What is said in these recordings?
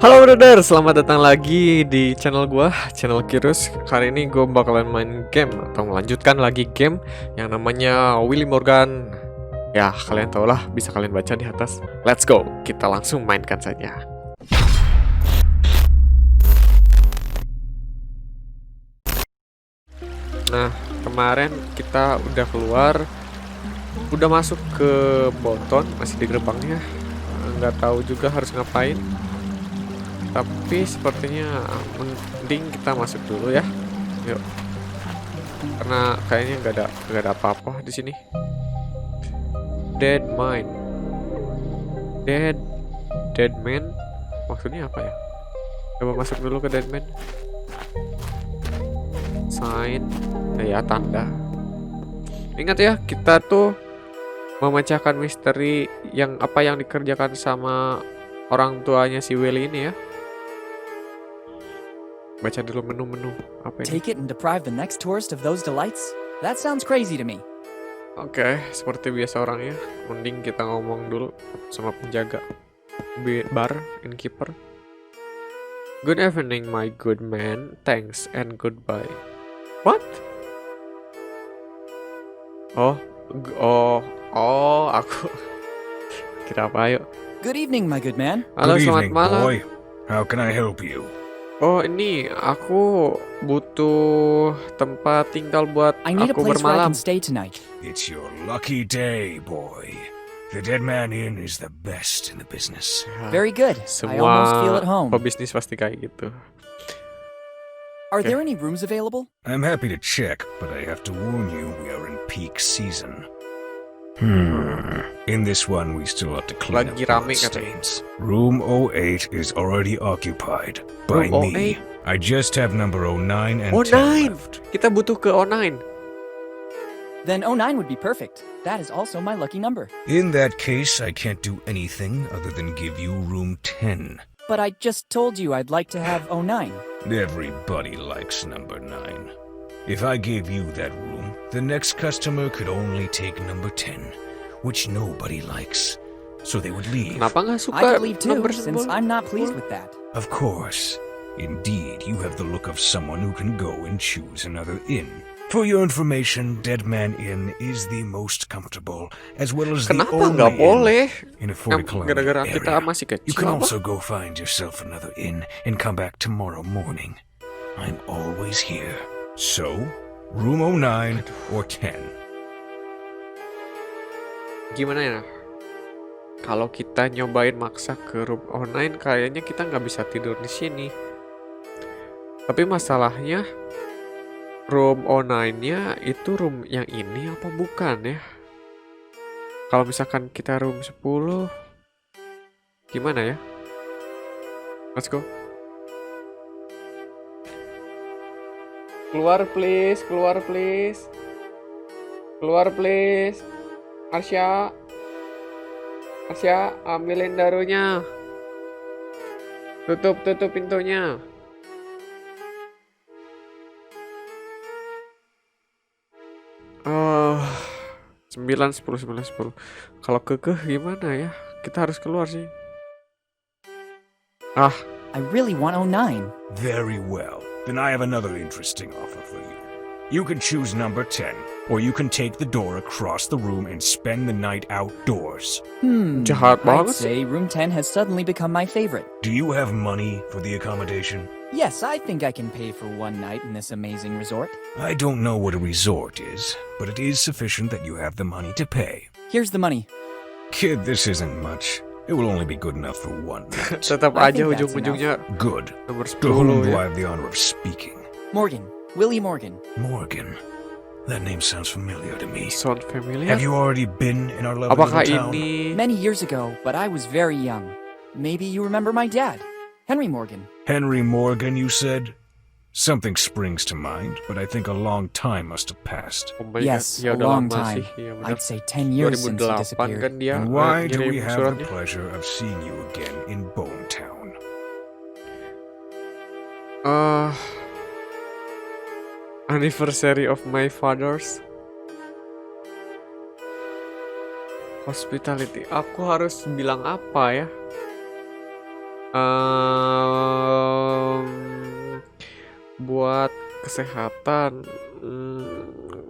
Halo brother, selamat datang lagi di channel gua, channel Kyrus. Kali ini gue bakalan main game atau melanjutkan lagi game yang namanya Willy Morgan. Ya, kalian tau lah, bisa kalian baca di atas. Let's go, kita langsung mainkan saja. Nah, kemarin kita udah keluar, udah masuk ke Bonton, masih di gerbangnya. Nggak tahu juga harus ngapain. Tapi sepertinya mending kita masuk dulu ya. Yuk. Karena kayaknya nggak ada apa-apa di sini. Dead mind. Dead man. Maksudnya apa ya? Coba masuk dulu ke dead man. Sign. Ya, tanda. Ingat ya, kita tuh memecahkan misteri yang dikerjakan sama orang tuanya si Willy ini ya. Baca dulu menu-menu apa ini? Take it and deprive the next tourist of those delights? That sounds crazy to me. Oke, seperti biasa orangnya, mending kita ngomong dulu sama penjaga bar, innkeeper. Good evening, my good man. Thanks and goodbye. What? Aku kira apa, yuk. Good evening, my good man. Halo, Good selamat evening, malam. boy. How can I help you? Oh, ini aku butuh tempat tinggal buat I need a aku place where I bermalam. can stay tonight. It's your lucky day, boy. The Dead Man Inn is the best in the business. Very good. I Semua almost feel at home. pebisnis pasti kayak gitu. Are there any rooms available? I'm happy to check, but I have to warn you, we are in peak season. In this one, we still have to clean Lagi up rame blood katanya. stains. Room 08 is already occupied by Room me. 08? I just have number 09 and 10 09! left. Kita butuh ke 09. Then 09 would be perfect. That is also my lucky number. In that case, I can't do anything other than give you room 10. But I just told you I'd like to have 09. Everybody likes number 9. If I gave you that room, the next customer could only take number 10, which nobody likes. So they would leave. Kenapa nggak I suka could leave too, nomor since 10? I'm not pleased with that. Of course. Indeed, you have the look of someone who can go and choose another inn. For your information, Dead Man Inn is the most comfortable, as well as Kenapa the only nggak boleh? inn in a 40 kilometer Gara-gara kita area. masih kecil You can apa? also go find yourself another inn and come back tomorrow morning. I'm always here. So, room 09 or 10. Gimana ya? Kalau kita nyobain maksa ke room online, kayaknya kita nggak bisa tidur di sini. Tapi masalahnya, room online-nya itu room yang ini apa bukan ya? Kalau misalkan kita room 10, gimana ya? Let's go. Keluar please, keluar please. Keluar please. Arsya, ambilin darunya. Tutup pintunya. Oh, 9, 10. Kalau kekeh gimana ya? Kita harus keluar sih. I really want 09. Very well. Then I have another interesting offer for you. You can choose number 10, or you can take the door across the room and spend the night outdoors. Jahat I'd banget sih. say room 10 has suddenly become my favorite. Do you have money for the accommodation? Yes, I think I can pay for one night in this amazing resort. I don't know what a resort is, but it is sufficient that you have the money to pay. Here's the money. Kid, this isn't much. It will only be good enough for one night. Tetap I aja think that's ujung-ujungnya Good. nomor To whom 10 do ya. I have the honor of speaking? Morgan. Willie Morgan. Morgan. That name sounds familiar to me. Sound familiar? Have you already been in our lovely Apakah little town? ini Many years ago, but I was very young. Maybe you remember my dad, Henry Morgan. Henry Morgan, you said? Something springs to mind, but I think a long time must have passed. Oh my Yes, God, ya a udah long lama time. sih. Iya benar. I'd say 10 years since he 2008 disappeared. kan dia And why do ngirim we have the suratnya. pleasure of seeing you again in Bone Town? Anniversary of my father's hospitality. Aku harus bilang apa ya? kesehatan.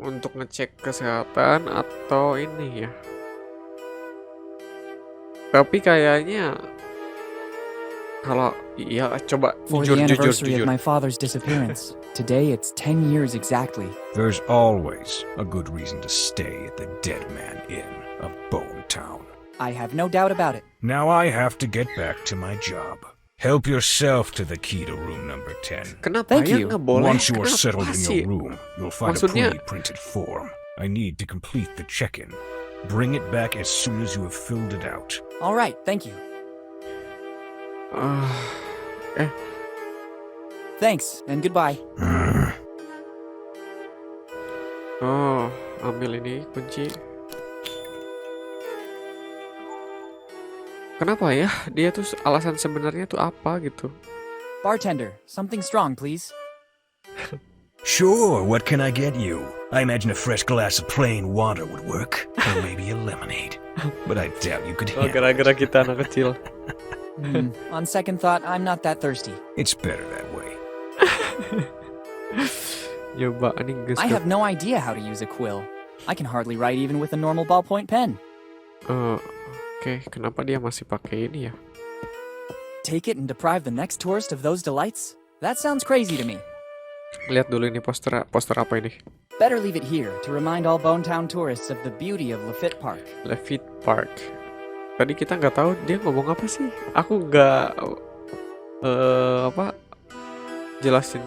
Untuk ngecek kesehatan atau ini ya. Tapi kayaknya kalau iya coba For jujur. the anniversary of my father's disappearance. Today it's 10 years exactly. There's always a good reason to stay at the Dead Man Inn of Bone Town. I have no doubt about it. Now I have to get back to my job. Help yourself to the key to room number 10. Kenapa Thank ya you. nggak boleh? Once you are Kenapa settled in sih? your room, you'll find Maksudnya- a pre-printed form. I need to complete the check-in. Bring it back as soon as you have filled it out. All right, thank you. Thanks, and goodbye. Oh, ambil ini kunci. Kenapa ya? Dia tuh alasan sebenarnya tuh apa gitu? Bartender, something strong, please. Sure, what can I get you? I imagine a fresh glass of plain water would work. Or maybe a lemonade. But I doubt you could Oh, handle gara-gara kita anak kecil. On second thought, I'm not that thirsty. It's better that way. Coba nih guys. I have no idea how to use a quill. I can hardly write even with a normal ballpoint pen. Oke, kenapa dia masih pakai ini ya? Take it and deprive the next tourist of those delights? That sounds crazy to me. Lihat dulu ini poster apa ini? Better leave it here to remind all Bone Town tourists of the beauty of Lafitte Park. Lafitte Park. Tadi kita nggak tahu dia ngomong apa sih? Aku nggak jelasin.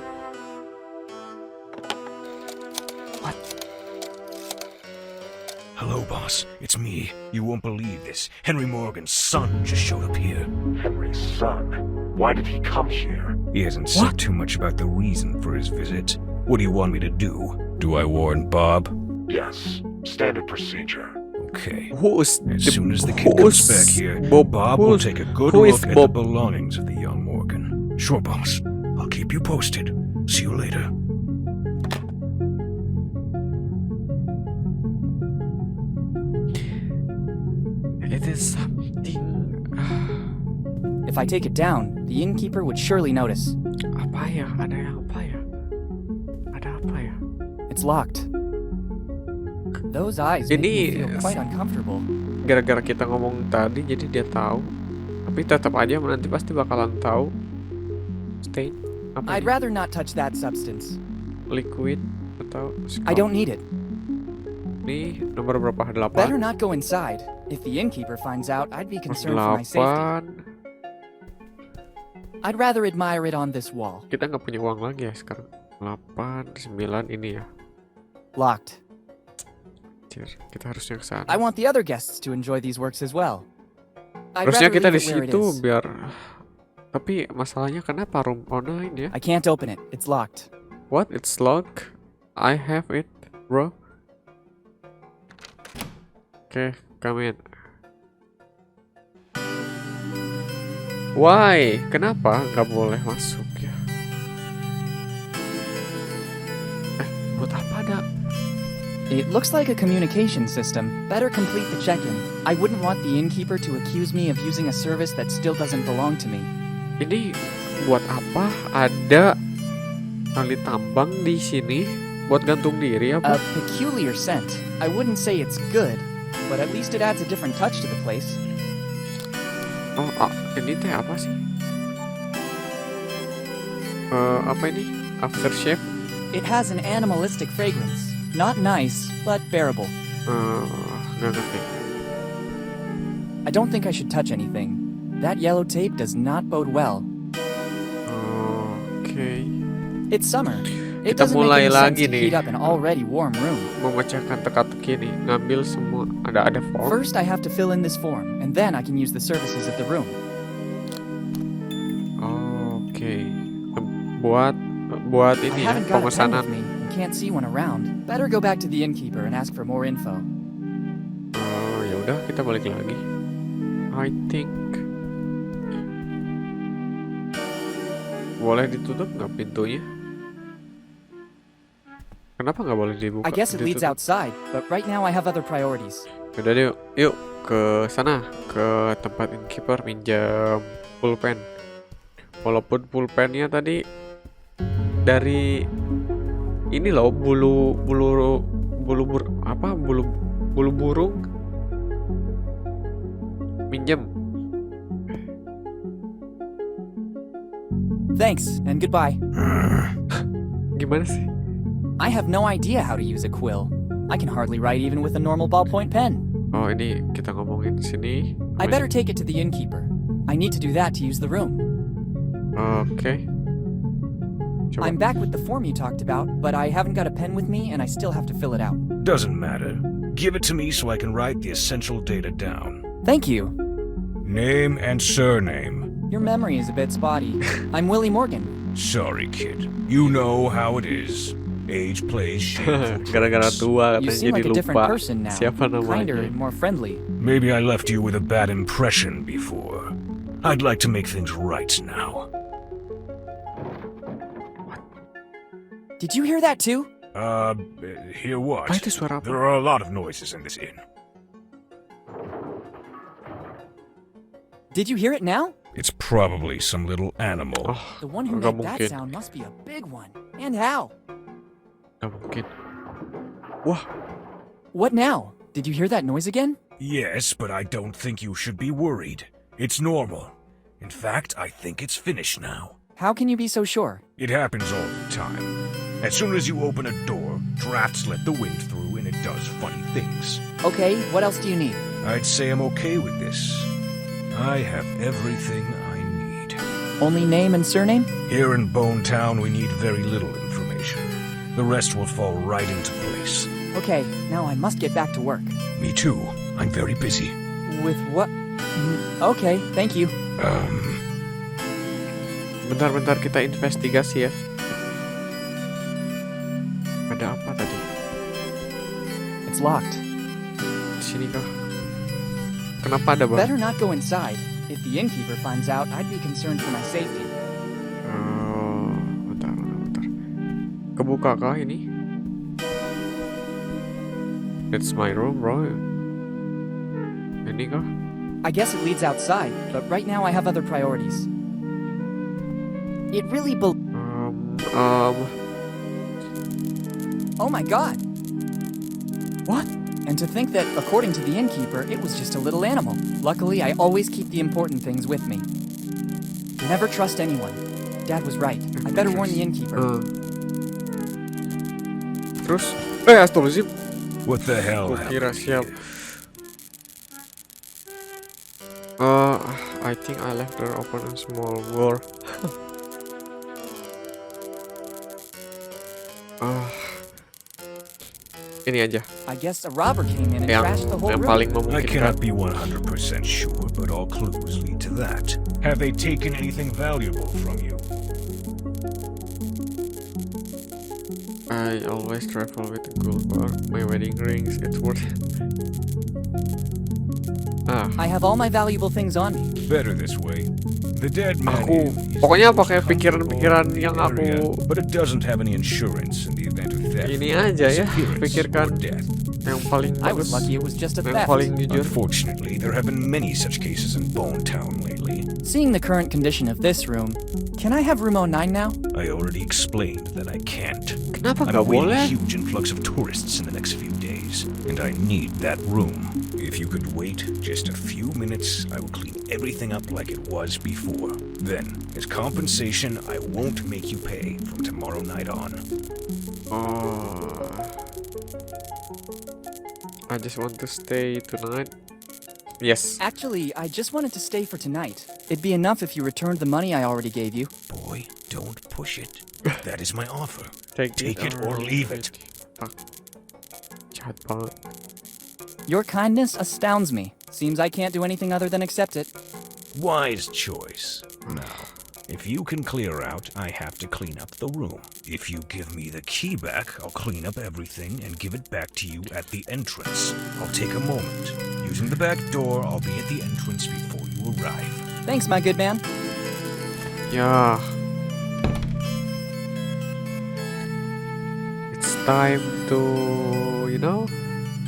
Hello, boss. It's me. You won't believe this. Henry Morgan's son just showed up here. Henry's son? Why did he come here? He hasn't said too much about the reason for his visit. What do you want me to do? Do I warn Bob? Yes, standard procedure. Okay. Who's As soon as the kid comes back here, Bob will take a good who is look at the Bob? belongings of the young Morgan. Sure, boss. I'll keep you posted. See you later. It is something. If I take it down, the innkeeper would surely notice. Apa ya? Ada yang apa ya? Ada apa ya? It's locked. Those eyes make me Ini feel quite uncomfortable. gara-gara kita ngomong tadi jadi dia tahu. Tapi tetap aja nanti pasti bakalan tahu. Stain apa I'd ini? rather not touch that substance. Liquid atau I don't need it. Ini nomor berapa? 8. Better not go inside. If the innkeeper finds out, I'd be concerned for my safety. 8. I'd rather admire it on this wall. Kita nggak punya uang lagi ya sekarang. 8, 9 ini ya. Locked. Anjir, kita harusnya ke sana. I want the other guests to enjoy these works as well. I'd Harusnya rather kita di leave it where it situ is. biar. Tapi masalahnya kenapa room online ya? I can't open it. It's locked. What? It's locked? I have it, bro. Oke, come in. Why? Kenapa nggak boleh masuk ya? Buat apa ada? It looks like a communication system. Better complete the check-in. I wouldn't want the innkeeper to accuse me of using a service that still doesn't belong to me. Ini buat apa? Ada tali tambang di sini buat gantung diri apa? A peculiar scent. I wouldn't say it's good, but at least it adds a different touch to the place. Oh, ini teh apa sih? Apa ini? Aftershave? It has an animalistic fragrance. Not nice, but bearable. Nggak ngerti. I don't think I should touch anything. That yellow tape does not bode well. Oke. It's summer. It Kita doesn't make mulai any sense lagi to nih. heat up an already warm room. Memecahkan teka-teki nih, ngambil semua. Ada form. First, I have to fill in this form, and then I can use the services of the room. Oke. Buat I ini ya, haven't got a pen pemesanan. with me and can't see one around. Better go back to the innkeeper and ask for more info. Ya udah, kita balik lagi. I think boleh ditutup nggak pintunya? Kenapa nggak boleh dibuka? I guess it leads ditutup? outside, but right now I have other priorities. Udah deh, yuk ke sana, ke tempat innkeeper minjam pulpen. Walaupun pulpennya tadi dari ini loh bulu burung minjem. Thanks, and goodbye. Gimana sih? I have no idea how to use a quill. I can hardly write even with a normal ballpoint pen. Oh, ini kita ngomongin sini. I better take it to the innkeeper. I need to do that to use the room. Oke. Coba. I'm back with the form you talked about, but I haven't got a pen with me and I still have to fill it out. Doesn't matter. Give it to me so I can write the essential data down. Thank you. Name and surname. Your memory is a bit spotty. I'm Willie Morgan. Sorry, kid. You know how it is. Age plays shameful Gara-gara tricks. tua You katanya seem like jadi a different lupa person now. siapa Kinder namanya. and more friendly. Maybe I left you with a bad impression before. I'd like to make things right now. Did you hear that too? Hear what? Apa itu suara apa? There are a lot of noises in this inn. Did you hear it now? It's probably some little animal. Oh, The one who nggak made that mungkin. sound must be a big one. And how? Nggak mungkin. Wah, What now? Did you hear that noise again? Yes, but I don't think you should be worried. It's normal. In fact, I think it's finished now. How can you be so sure? It happens all the time. As soon as you open a door, drafts let the wind through and it does funny things. Okay, what else do you need? I'd say I'm okay with this. I have everything I need. Only name and surname? Here in Bone Town, we need very little information. The rest will fall right into place. Okay, now I must get back to work. Me too. I'm very busy. With what? Okay, thank you. bentar kita investigasi ya. Ada apa tadi? It's locked. Di sini kah? Kenapa ada bang? Better not go inside. If the innkeeper finds out, I'd be concerned for my safety. Bentar. Kebuka kah ini? It's my room, bro. Ini kah? I guess it leads outside, but right now I have other priorities. It really Oh my god! What? And to think that, according to the innkeeper, it was just a little animal. Luckily, I always keep the important things with me. Never trust anyone. Dad was right. I better warn the innkeeper. Terus? Astagfirullahaladzim. What the hell Kira happened siap. here? I think I left door open a small door. Ini aja I guess a robber came in and yang trashed the whole room. paling I cannot memungkinkan. be 100% sure, but all clues lead to that. Have they taken anything valuable from you? I always travel with a gold bar. My wedding rings, it's worth. I have all my valuable things on me. Better this way. The dead man Aku inn is pokoknya the most pakai pikiran-pikiran comfortable yang area, aku but it doesn't have any insurance in the event of theft, ini aja ya, disappearance, pikirkan or death. yang paling I was bagus, lucky it was just a yang theft. paling jujur. Unfortunately, there have been many such cases in Bone Town lately. Seeing the current condition of this room, can I have room 09 now? I already explained that I can't. Kenapa I'm nggak awaiting boleh? a huge influx of tourists in the next few days, and I need that room. If you could wait just a few minutes, I will clean everything up like it was before. Then, as compensation, I won't make you pay from tomorrow night on. I just want to stay tonight. Yes. Actually, I just wanted to stay for tonight. It'd be enough if you returned the money I already gave you. Boy, don't push it. That is my offer. Take it or leave it. Jahat banget. Your kindness astounds me. Seems I can't do anything other than accept it. Wise choice. Now, if you can clear out, I have to clean up the room. If you give me the key back, I'll clean up everything and give it back to you at the entrance. I'll take a moment. Using the back door, I'll be at the entrance before you arrive. Thanks, my good man. Ya. It's time to, you know,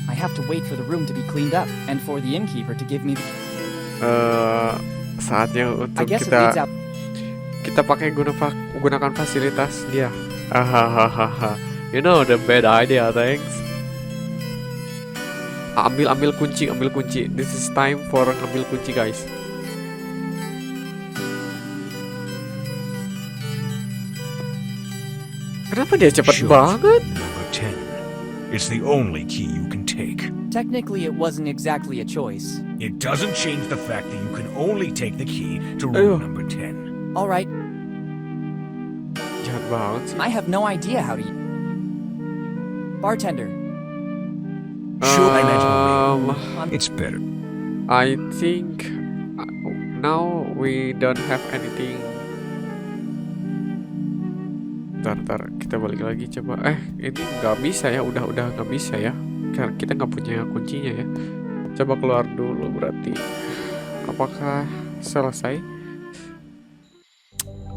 I have to wait for the room to be cleaned up and for the innkeeper to give me the saatnya I untuk guess it leads out. kita pakai gunakan fasilitas dia. Hahaha. You know the bad idea, thanks. Ambil kunci. This is time for ngambil kunci, guys. Kenapa dia cepet Sure. banget? Number 10. It's the only key you can take. Technically, it wasn't exactly a choice. It doesn't change the fact that you can only take the key to Ayo. room number 10. All right, Jahat banget sih. I have no idea how to. Bartender, Sure, I imagine um, it's better. I think now we don't have anything. Ntar kita balik lagi coba. Ini nggak bisa ya, udah nggak bisa ya. Karena kita nggak punya kuncinya ya. Coba keluar dulu berarti. Apakah selesai?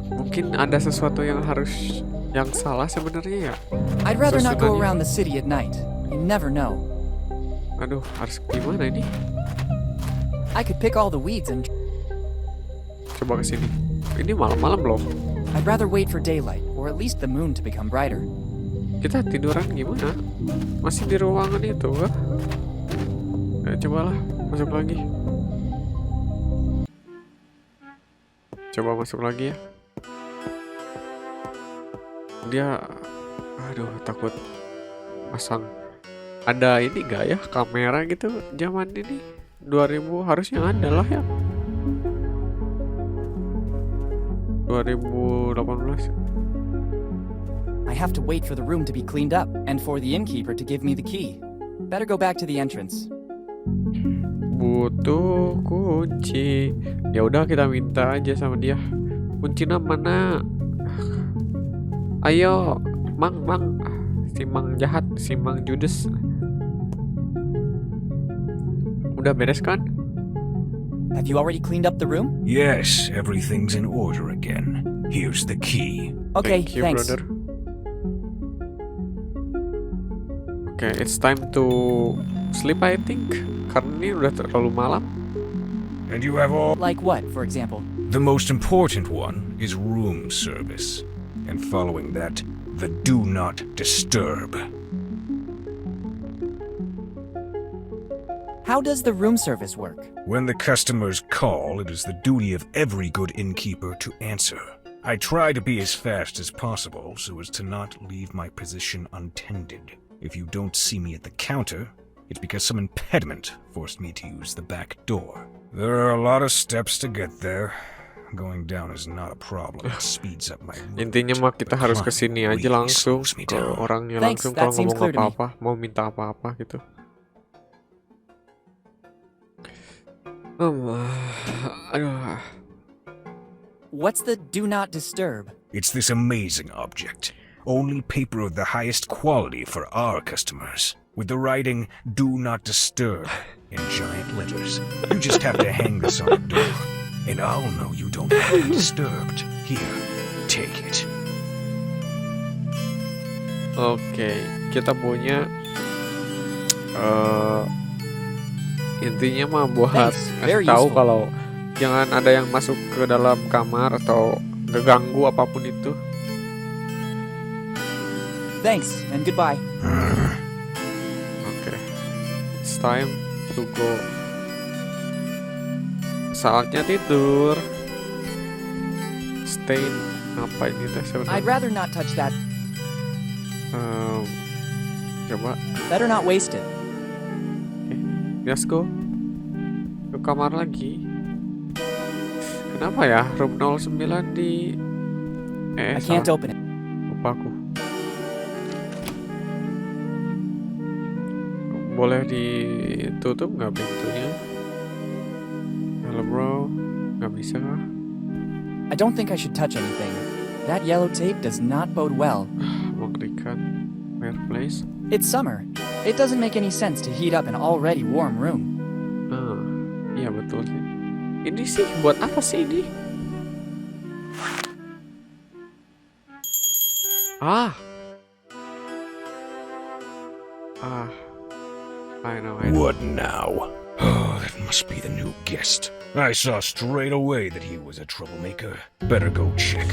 Mungkin ada sesuatu yang salah sebenarnya ya. I'd rather not go Susunannya. around the city at night. You never know. Aduh, harus gimana ini? I could pick all the weeds and. Coba ke sini. Ini malam-malam belum. I'd rather wait for daylight, or at least the moon to become brighter. Kita tiduran gimana? Masih di ruangan itu kah? Cobalah masuk lagi. Coba masuk lagi ya. Dia, aduh takut pasang. Ada ini gak ya kamera gitu zaman ini? 2000 harusnya ada lah ya. 2018. I have to wait for the room to be cleaned up, and for the innkeeper to give me the key. Better go back to the entrance. Butuh kunci. Ya udah kita minta aja sama dia. Kuncinya mana? Ayo, Mang. Si Mang jahat, si Mang judes. Udah beres kan? Have you already cleaned up the room? Yes, everything's in order again. Here's the key. Okay, Thank you, thanks. brother. Okay, it's time to sleep I think. Karena ini udah terlalu malam. And you have all. Like what, for example? The most important one is room service. And following that, the do not disturb. How does the room service work? When the customers call, it is the duty of every good innkeeper to answer. I try to be as fast as possible so as to not leave my position untended. If you don't see me at the counter, it's because some impediment forced me to use the back door. There are a lot of steps to get there. Going down is not a problem. It speeds up my movement. Intinya mah kita harus kesini aja langsung ke orangnya Thanks, langsung that kalau seems ngomong clear to me. apa-apa, mau minta apa-apa gitu. Aduh. What's the do not disturb? It's this amazing object. Only paper of the highest quality for our customers. With the writing, do not disturb, in giant letters. You just have to hang this on the door. And I'll know you don't want it disturbed. Here, take it. Oke, kita punya intinya mah buat Thanks, very kasih tahu useful. kalau jangan ada yang masuk ke dalam kamar atau ngeganggu apapun itu. Thanks, and goodbye. Oke, it's time to go. Saatnya tidur. Stay apa ini teh I'd sebenarnya? rather not touch that. Coba, Better not waste it. let's go ke kamar lagi. Kenapa ya room 09 di I can't salah. open it. Lupa aku. Boleh ditutup nggak pintunya? Halo bro, nggak bisa kah? I don't think I should touch anything. That yellow tape does not bode well. Mengerikan. Fireplace. It's summer. It doesn't make any sense to heat up an already warm room. Iya betul sih. Ini sih buat apa sih ini? I know. What now? Oh, that must be the new guest. I saw straight away that he was a troublemaker. Better go check.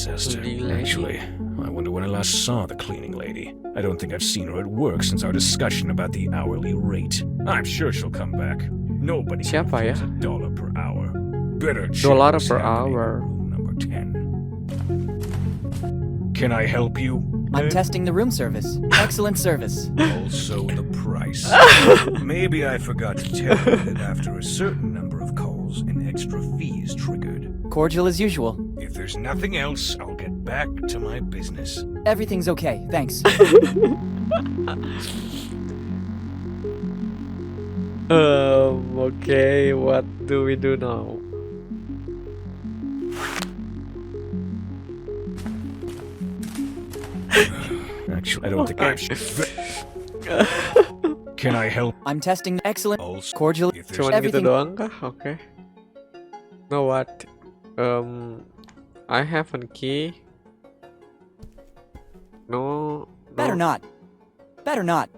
obsessed. Cleaning lady. Actually, I wonder when I last saw the cleaning lady. I don't think I've seen her at work since our discussion about the hourly rate. I'm sure she'll come back. Nobody can Siapa ya? afford $1 per hour. Better check Dollar what's per happening in hour. room number 10. Can I help you? I'm testing the room service. Excellent service. Also the price. Maybe I forgot to tell you that after a certain number of calls, an extra fee is triggered. Cordial as usual. If there's nothing else, I'll get back to my business. Everything's okay, thanks. Okay, what do we do now? Actually, I don't think I should. Can I help? I'm testing excellent. Also, Cordial. if there's Cuman gitu Everything- doang kah? Oke. Know what? I have a key. No. Better not. Better not.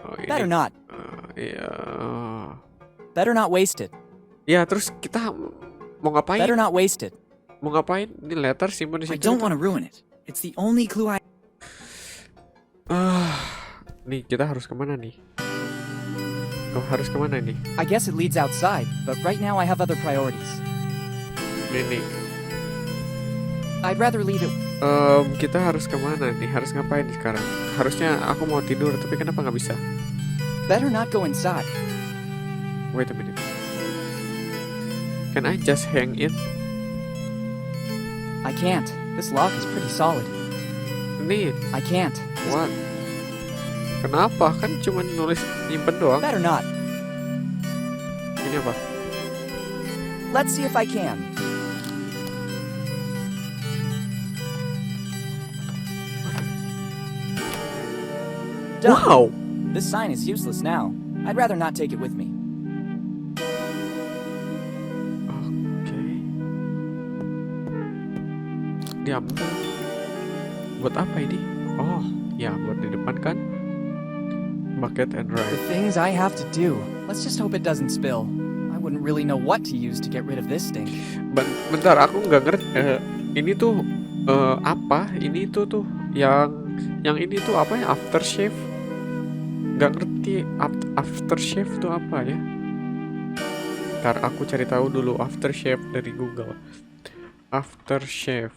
Oh, ini. Better not. Iya. Better not waste it. Ya, terus kita mau ngapain? Better not waste it. Mau ngapain? Ini letter simpan di I situ. don't want to ruin it. It's the only clue I... Nih, kita harus kemana nih? Oh, harus kemana nih? I guess it leads outside, but right now I have other priorities. Nih. I'd rather leave it... Kita harus kemana nih? Harus ngapain nih sekarang? Harusnya aku mau tidur, tapi kenapa nggak bisa? Better not go inside. Wait a minute. Can I just hang it? I can't. This lock is pretty solid. Nih, I can't. what? Kenapa? Kan cuma nulis nyimpen doang. Better not. Ini apa? Let's see if I can. Done. Wow! This sign is useless now. I'd rather not take it with me. Oke. Diambil. Buat apa ini? Oh, ya buat di depan kan? Bucket and The right. things I have to do. Let's just hope it doesn't spill. I wouldn't really know what to use to get rid of this stink. Bentar, aku nggak ngerti. Ini tuh apa? Ini tuh yang ini tuh apa ya? Aftershave? Nggak ngerti aftershave tuh apa ya? Ntar aku cari tahu dulu aftershave dari Google. Aftershave.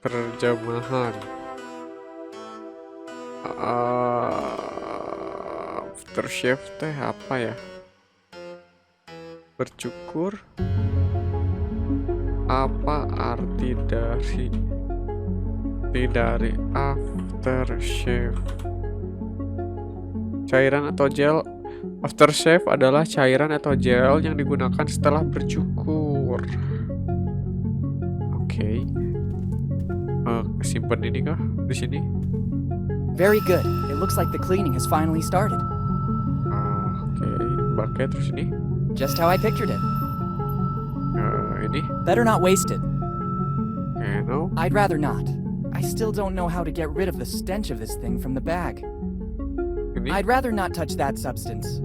Terjemahan. Aftershave teh apa ya? Bercukur. Apa arti dari aftershave? Cairan atau gel. Aftershave adalah cairan atau gel yang digunakan setelah bercukur. Oke. Simpen ini kah di sini? Very good. It looks like the cleaning has finally started. Oke. Bucket terus ini. Just how I pictured it. Ini. Better not waste it. No. I'd rather not. I still don't know how to get rid of the stench of this thing from the bag. Ini. I'd rather not touch that substance.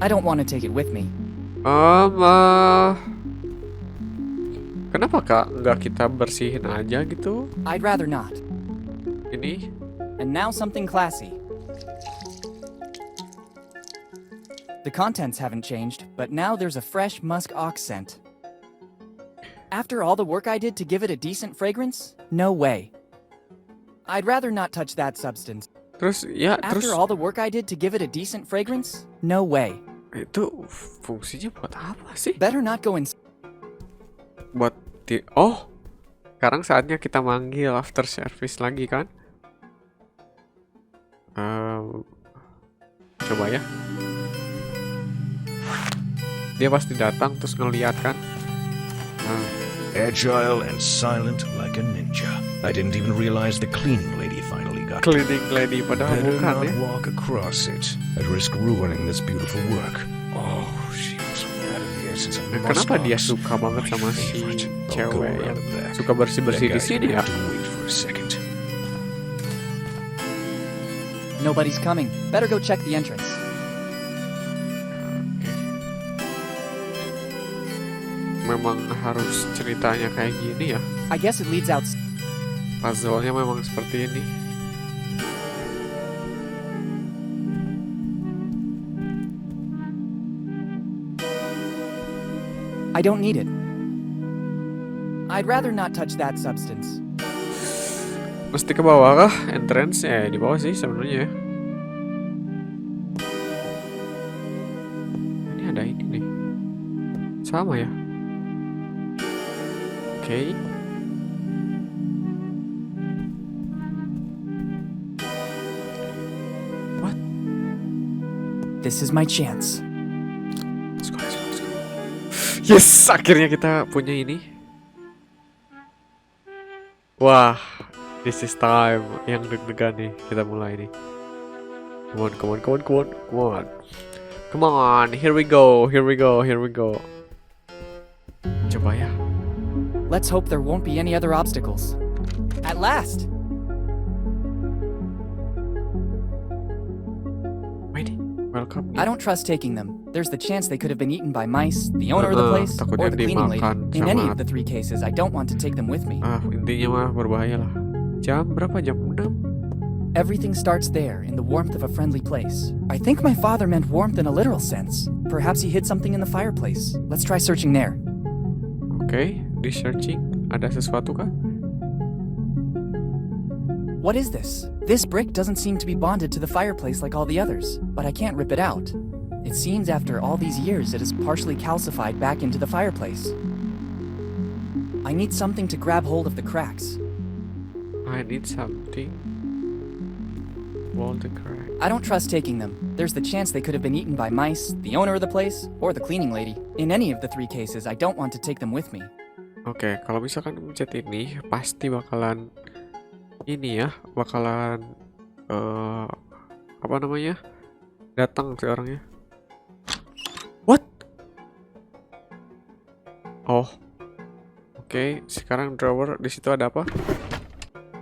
I don't want to take it with me. Kenapa kak nggak kita bersihin aja gitu? I'd rather not. Ini. And now something classy. The contents haven't changed, but now there's a fresh musk ox scent. After all the work I did to give it a decent fragrance? No way. I'd rather not touch that substance. Terus ya terus After all the work I did to give it a decent fragrance? No way. itu fungsinya buat apa sih? Better not go in. Buat oh, sekarang saatnya kita manggil after service lagi kan? Coba ya. Dia pasti datang terus ngeliat kan? Agile and silent like a ninja. I didn't even realize the cleaning lady finally got Cleaning lady padahal Better bukan not ya. walk across it. I'd risk ruining this beautiful work. Oh, she must be out of here since I'm Kenapa dia suka banget sama si cewek yang suka bersih-bersih di sini ya? Nobody's coming. Better go check the entrance. memang harus ceritanya kayak gini ya. I guess it leads out. Puzzle-nya memang seperti ini. I don't need it. I'd rather not touch that substance. Mesti ke bawah kah? Entrance ya di bawah sih sebenarnya ya. Ini ada ini nih. Sama ya. Oke. What? This is my chance. Let's go, let's go, let's go. Yes, akhirnya kita punya ini. Wah, this is time yang deg-degan nih. Kita mulai nih. Come on, come on, come on, come on, come on. Come on, here we go, here we go, here we go. Coba ya. Let's hope there won't be any other obstacles. At last! Wait, welcome. I don't trust taking them. There's the chance they could have been eaten by mice, the owner of the place, takutnya or the cleaning lady. dimakan In any sama- of the three cases, I don't want to take them with me. Intinya mah berbahaya lah. Jam berapa? Jam 6? Everything starts there, in the warmth of a friendly place. I think my father meant warmth in a literal sense. Perhaps he hid something in the fireplace. Let's try searching there. Oke, di searching. Ada sesuatu kah? What is this? This brick doesn't seem to be bonded to the fireplace like all the others, but I can't rip it out. It seems after all these years it is partially calcified back into the fireplace. I need something to grab hold of the cracks. I need something. Wall the crack. I don't trust taking them. There's the chance they could have been eaten by mice, the owner of the place, or the cleaning lady. In any of the three cases, I don't want to take them with me. Oke, kalau misalkan mencet ini pasti bakalan ini ya, bakalan apa namanya? Datang si orangnya. What? Oh. Oke, sekarang drawer di situ ada apa?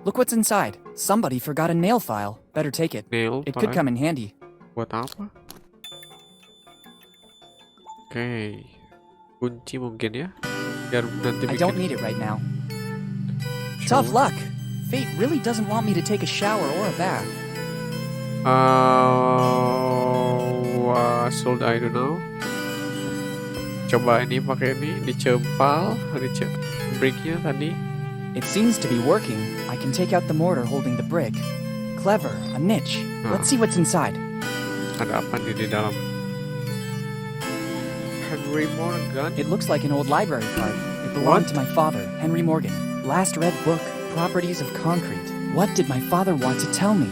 Look what's inside. Somebody forgot a nail file. Better take it. Nail It could file. come in handy. Buat apa? Oke. Kunci mungkin ya. Biar nanti I bikin. don't need it right now. Tough luck. Fate really doesn't want me to take a shower or a bath. What should I do now? Coba ini pakai ini dicempal, bricknya tadi. It seems to be working. I can take out the mortar holding the brick. Clever, a niche. Let's see what's inside. Ada apa nih di dalam? Henry Morgan. It looks like an old library card. It belonged to my father, Henry Morgan. Last read book, Properties of Concrete. What did my father want to tell me?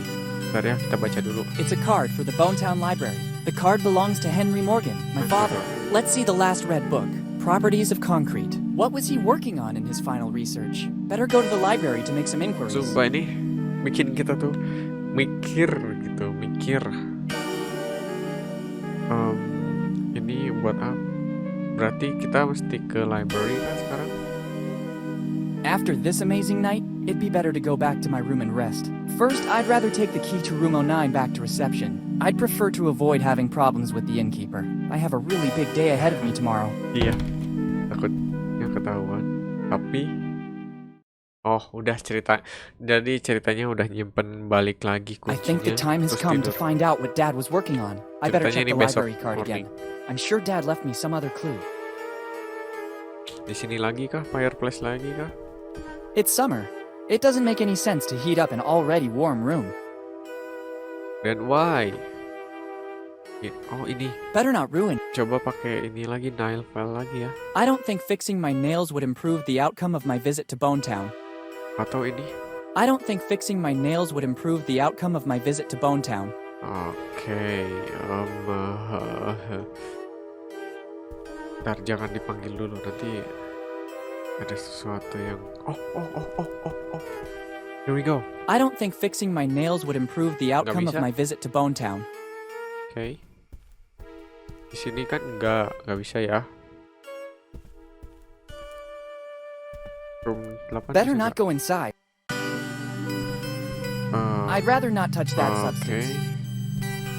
Bentar ya, kita baca dulu. It's a card for the Bonetown Library. The card belongs to Henry Morgan, my father. Let's see the last read book, Properties of Concrete. What was he working on in his final research? Better go to the library to make some inquiries. Sumpah ini bikin kita tuh mikir gitu, mikir. Ini buat apa? Berarti kita mesti ke library kan sekarang? After this amazing night, it'd be better to go back to my room and rest. First, I'd rather take the key to room 09 back to reception. I'd prefer to avoid having problems with the innkeeper. I have a really big day ahead of me tomorrow. Iya, takutnya ketahuan. Tapi, udah cerita. Jadi ceritanya udah nyimpen balik lagi I kuncinya. think the time has terus come to tidur. find out what Dad was working on. I better check Ceritanya the ini besok library card morning. again. I'm sure Dad left me some other clue. Di sini lagi kah? Fireplace lagi kah? It's summer. It doesn't make any sense to heat up an already warm room. Then why? Oh ini, Better not ruin. coba pakai ini lagi, nail file lagi ya. I don't think fixing my nails would improve the outcome of my visit to Bonetown. Atau ini. I don't think fixing my nails would improve the outcome of my visit to Bonetown. Oke, ntar jangan dipanggil dulu, nanti ada sesuatu yang here we go. I don't think fixing my nails would improve the outcome of bisa. my visit to Bonetown. Oke. Di sini kan nggak bisa ya. Room 8 Better bisa not nggak? go inside. Eh, I'd rather not touch that Oke. substance.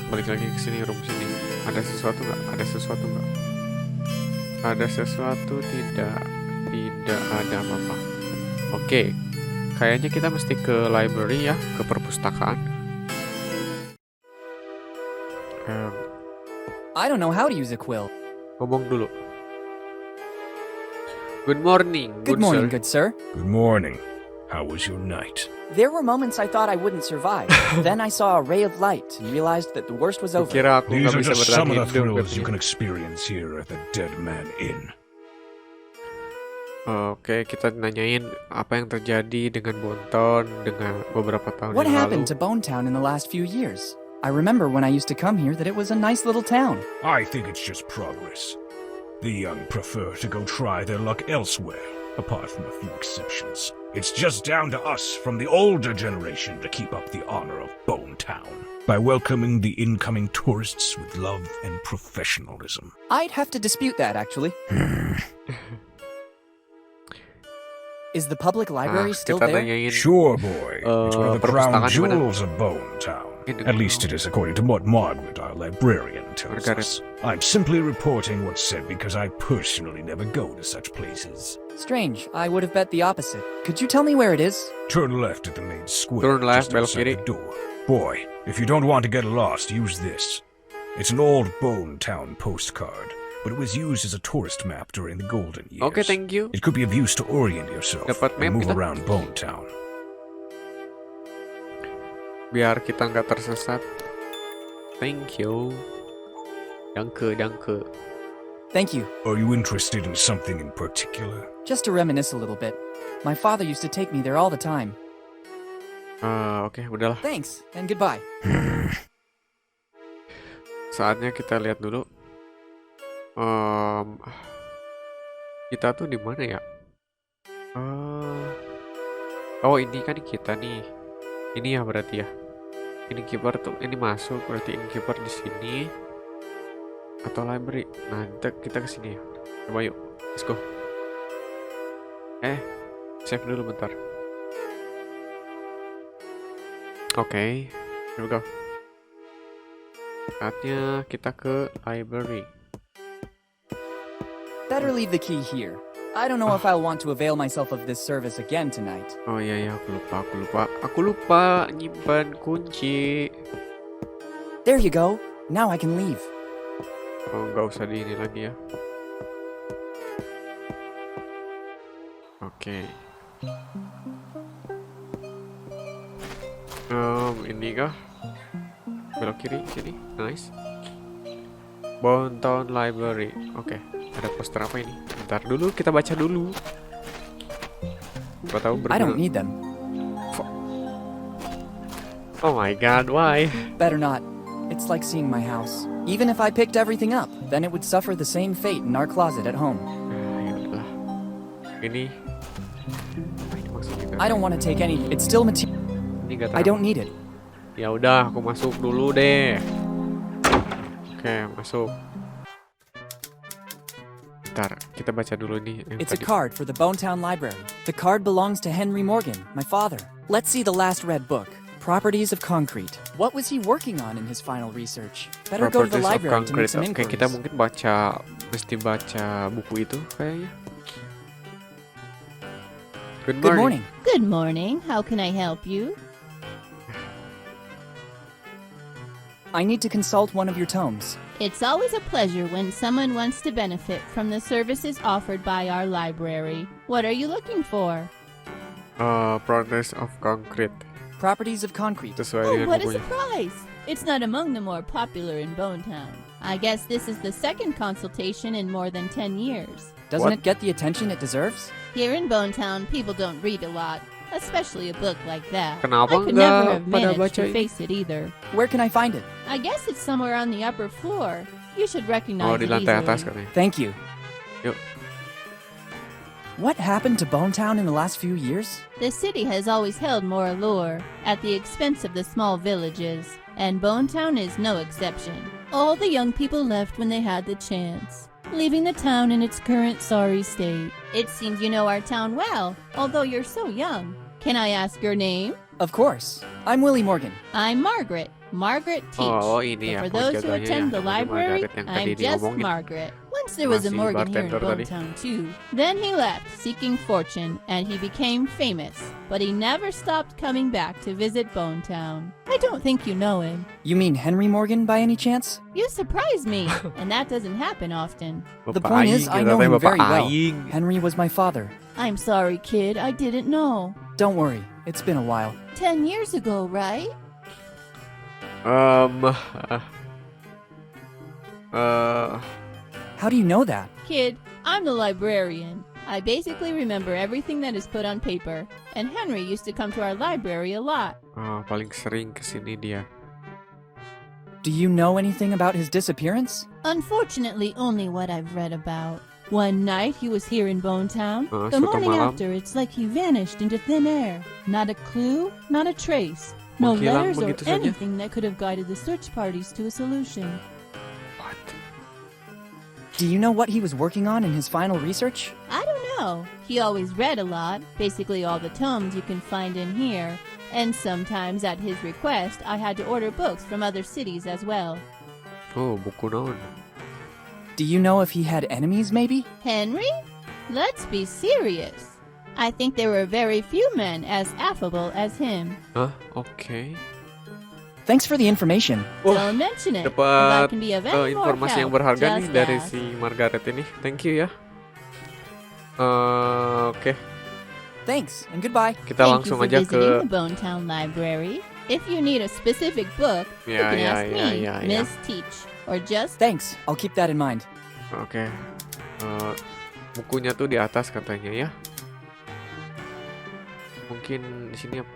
Balik lagi ke sini, room sini. Ada sesuatu nggak? Ada sesuatu nggak? Ada sesuatu? Tidak. Tidak ada apa-apa. Oke. Kayaknya kita mesti ke library ya, ke perpustakaan. I don't know how to use a quill. Ngomong dulu. Good morning, Good morning, sir. good sir. Good morning. How was your night? There were moments I thought I wouldn't survive. Then I saw a ray of light and realized that the worst was over. Kira aku These nggak are bisa just some bertahan of the hidup. thrills you katanya. can experience here at the Dead Man Inn. Oke, kita nanyain apa yang terjadi dengan Bonton dengan beberapa tahun What yang happened lalu. to Bone Town in the last few years? I remember when I used to come here that it was a nice little town. I think it's just progress. The young prefer to go try their luck elsewhere, apart from a few exceptions. It's just down to us from the older generation to keep up the honor of Bone Town by welcoming the incoming tourists with love and professionalism. I'd have to dispute that, actually. Is the public library still kita there? nanyain Sure, boy. It's one of the crown perpustakaan di mana? jewels of Bone Town. In the At least it is according to what Margaret, our librarian, tells Margaret. us. I'm simply reporting what's said because I personally never go to such places. Strange. I would have bet the opposite. Could you tell me where it is? Turn left at the main square. Turn left, just belok outside kiri. the door. Boy, if you don't want to get lost, use this. It's an old Bone Town postcard, but it was used as a tourist map during the golden years. Oke, thank you. It could be of use to orient yourself Dapat map and move kita? around Bone Town. Biar kita nggak tersesat. Thank you. Danke. Thank you. Are you interested in something in particular? Just to reminisce a little bit. My father used to take me there all the time. Oke, udahlah. Thanks, and goodbye. Saatnya kita lihat dulu. Kita tuh di mana ya? Oh, ini kan kita nih. Ini ya berarti ya. Innkeeper tuh ini masuk, berarti innkeeper di sini atau library. Nah, kita ke sini ya. Coba yuk. Let's go. Save dulu bentar. Oke, here we go. Saatnya kita ke library. Better leave the key here. I don't know if I'll want to avail myself of this service again tonight. Oh iya, aku lupa nyimpan kunci. There you go. Now I can leave. Oh, nggak usah di ini lagi ya. Oke. Ini kah? Belok kiri sini, nice. Bonton Library. Oke, ada poster apa ini? Bentar dulu, kita baca dulu. Gak tahu I don't berguna. need them. Oh my god, why? Better not. It's like seeing my house. Even if I picked everything up, then it would suffer the same fate in our closet at home. Ya udahlah. Ini. Apa ini maksudnya? I don't want to take any. It's still material. Ini gak I tahu. don't need it. Ya udah, aku masuk dulu deh. Oke, masuk. Bentar, kita baca dulu nih yang It's a tadi. card for the Bone Town Library. The card belongs to Henry Morgan, my father. Let's see the last read book. Properties of Concrete. What was he working on in his final research? Better go to the Properties of library to make Concrete. some Oke, inquiries. kita mungkin mesti baca buku itu kayaknya. Good Good morning. morning. Good morning. How can I help you? I need to consult one of your tomes. It's always a pleasure when someone wants to benefit from the services offered by our library. What are you looking for? Properties of Concrete. Properties of Concrete. Sesuai Oh, dengan what a bukunya. surprise! It's not among the more popular in Bone Town. I guess this is the second consultation in more than 10 years. Doesn't What? it get the attention it deserves? Here in Bone Town, people don't read a lot, especially a book like that. Kenapa I could never nggak have pada managed baca to ini? face it either. Where can I find it? I guess it's somewhere on the upper floor. You should Oh, recognize di it lantai atas easily. katanya. Thank you. Yuk. What happened to Bone Town in the last few years? The city has always held more allure, at the expense of the small villages, and Bone Town is no exception. All the young people left when they had the chance, leaving the town in its current sorry state. It seems you know our town well, although you're so young. Can I ask your name? Of course. I'm Willie Morgan. I'm Margaret. Margaret Teach. Oh, ini ya. For those who penjaganya attend ya. the Ini library, Margaret yang tadi I'm just diomongin. Margaret. When Once there was a Masih Morgan here in bartender tadi. Bonetown too. Then he left seeking fortune and he became famous, but he never stopped coming back to visit Bonetown. I don't think you know him. You mean Henry Morgan by any chance? You surprised me, and that doesn't happen often. The Bapak point is, Aing, I know katanya him Bapak very well. Aing. Henry was my father. I'm sorry, kid, I didn't know. Don't worry, it's been a while. 10 years ago, right? How do you know that? Kid, I'm the librarian. I basically remember everything that is put on paper, and Henry used to come to our library a lot. paling sering kesini dia. Do you know anything about his disappearance? Unfortunately, only what I've read about. One night he was here in Bonetown. The suatu morning malam. after, it's like he vanished into thin air. Not a clue, not a trace. No Menghilang letters or begitu saja. anything that could have guided the search parties to a solution. What? Do you know what he was working on in his final research? I don't know. He always read a lot, basically all the tomes you can find in here. And sometimes at his request, I had to order books from other cities as well. Oh, buku naon? Do you know if he had enemies, maybe? Henry? Let's be serious. I think there were very few men as affable as him. Hah? Oke. Thanks for the information. Don't mention it. If I Dapat can be of any more informasi yang help, berharga nih just dari ask. si Margaret ini. Thank you ya. Oke, Thanks, and goodbye. kita Thank langsung you for aja visiting ke the Bonetown Library. If you need a specific book, you Ya, can ya, ask ya, me, ya, ya. Miss Teach, or just Thanks, I'll keep that in mind. Oke. Bukunya tuh di atas katanya ya. Mungkin di sini apa?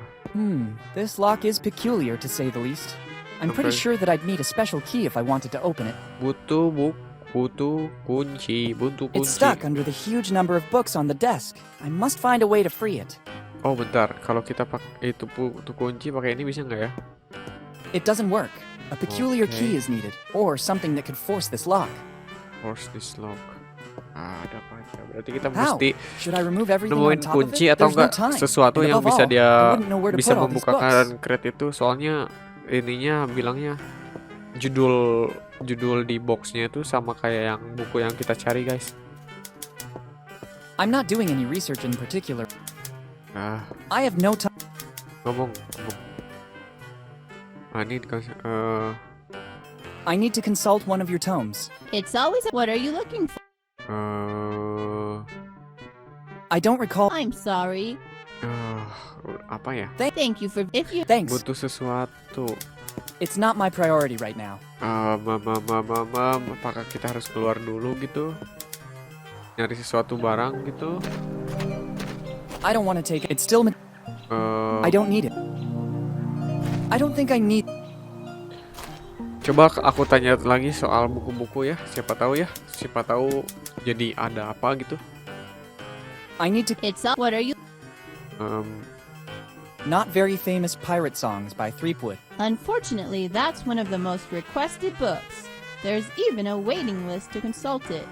This lock is peculiar to say the least. I'm pretty Okay. sure that I'd need a special key if I wanted to open it. Butuh kunci. It's stuck under the huge number of books on the desk. I must find a way to free it. Oh bentar, kalau kita pakai itu kunci pakai ini bisa nggak ya? It doesn't work. A peculiar Okay. key is needed, or something that could force this lock. Force this lock. Ada apa aja? Berarti kita How? mesti Should I remove everything on nemuin top of kunci it? atau There's no enggak time. sesuatu And yang above bisa all, I dia wouldn't know where to bisa put all these membukakan books. crate itu. Soalnya ininya bilangnya judul di boxnya itu sama kayak yang buku yang kita cari guys. I'm not doing any research in particular. Nah, I have no time. ngomong. Ini dikasih. I need to consult one of your tomes. it's always what are you looking for? I don't recall. I'm sorry. Apa ya? Thank you for if you Thanks. Butuh sesuatu. It's not my priority right now. Apakah kita harus keluar dulu gitu? Nyari sesuatu barang gitu? I don't want to take it. It's still. I don't need it. I don't think I need. Coba aku tanya lagi soal buku-buku ya. Siapa tahu jadi ada apa gitu. I need to. it's all what are you Not very famous pirate songs by Threepwood. Unfortunately, that's one of the most requested books. There's even a waiting list to consult it.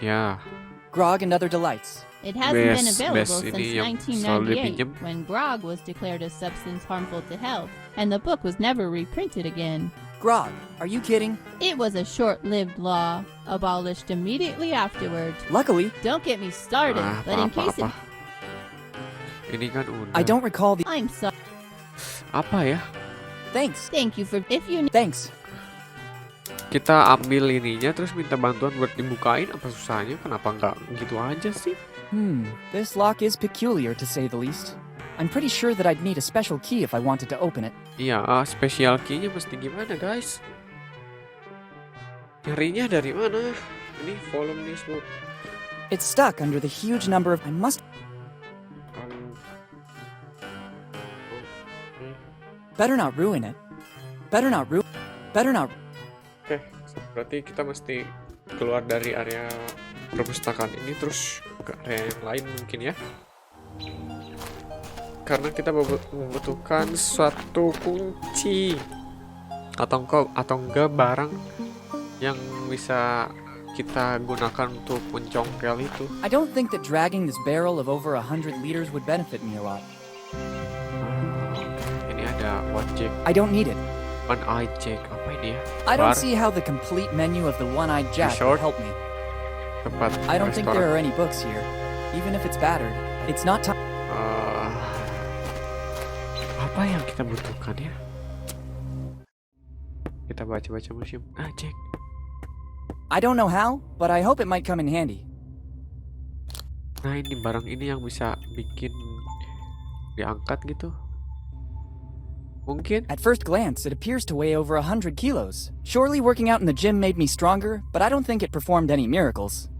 Ya, Grog and Other Delights. It hasn't been Best available ini yang since selalu 1998 dipinjem. when grog was declared a substance harmful to health, and the book was never reprinted again. Grog, are you kidding? It was a short-lived law, abolished immediately afterwards. Luckily, Don't get me started, but in case apa. Ini kan udah. I don't recall the. I'm sorry. Apa ya? Thanks. Thank you for if you Thanks. Kita ambil ininya terus minta bantuan buat dibukain, apa susahnya? Kenapa nggak gitu aja sih? This lock is peculiar to say the least. I'm pretty sure that I'd need a special key if I wanted to open it. Iya, special key-nya mesti gimana guys? Nyarinya dari mana? Ini volume this book. It's stuck under the huge number of. I must. Better not ruin it. Better not. Oke, berarti kita mesti keluar dari area perpustakaan ini terus ke area yang lain mungkin ya. Karena kita membutuhkan suatu kunci atau enggak barang yang bisa kita gunakan untuk mencongkel itu. I don't think that dragging this barrel of over 100 liters would benefit me a lot. Ini ada one jack, I don't need it. one eye jack. Apa ini ya? I don't Bar. see how the complete menu of the one-eyed jack short? would help me. tempat I don't think restoran. there are any books here. Even if it's battered, it's not time. Apa yang kita butuhkan ya? Kita baca-baca museum. Cek. I don't know how, but I hope it might come in handy. Nah, ini barang ini yang bisa bikin diangkat gitu. Mungkin. At first glance, it appears to weigh over 100 kilos. Surely working out in the gym made me stronger, but I don't think it performed any miracles.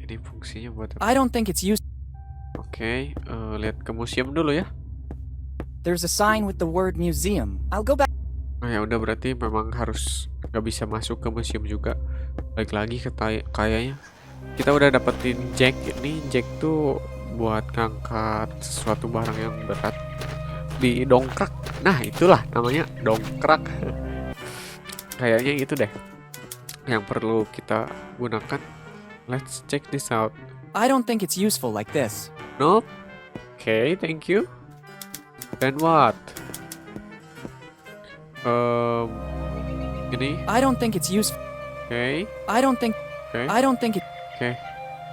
Ini fungsinya buat apa? I don't think it's used. Oke, lihat ke museum dulu ya. There's a sign with the word museum. I'll go back. Nah, ya udah berarti memang harus nggak bisa masuk ke museum juga. Balik lagi ke kayaknya. Kita udah dapetin jack. Ini jack tuh buat ngangkat sesuatu barang yang berat di dongkrak. Nah, itulah namanya dongkrak. Kayaknya itu deh yang perlu kita gunakan. Let's check this out. I don't think it's useful like this. Nope. Okay, thank you. Then what? Ini. I don't think it's useful. Okay. I don't think. Okay. I don't think it. Oke,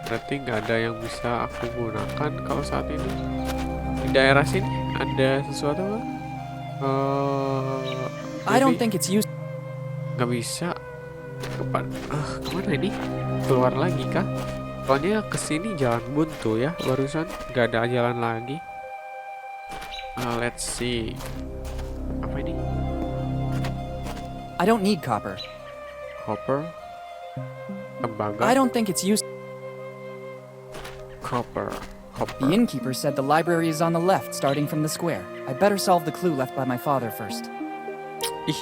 berarti nggak ada yang bisa aku gunakan kalau saat ini. Di daerah sini ada sesuatu nggak? I don't think it's useful. Nggak bisa. Kemana ini? Keluar lagi kah? Soalnya kesini jalan buntu ya, barusan nggak ada jalan lagi. Let's see. Apa ini? I don't need copper. Copper? Tembaga? I don't think it's useful. Copper. The Copper. innkeeper said the library is on the left, starting from the square. I better solve the clue left by my father first. Ih,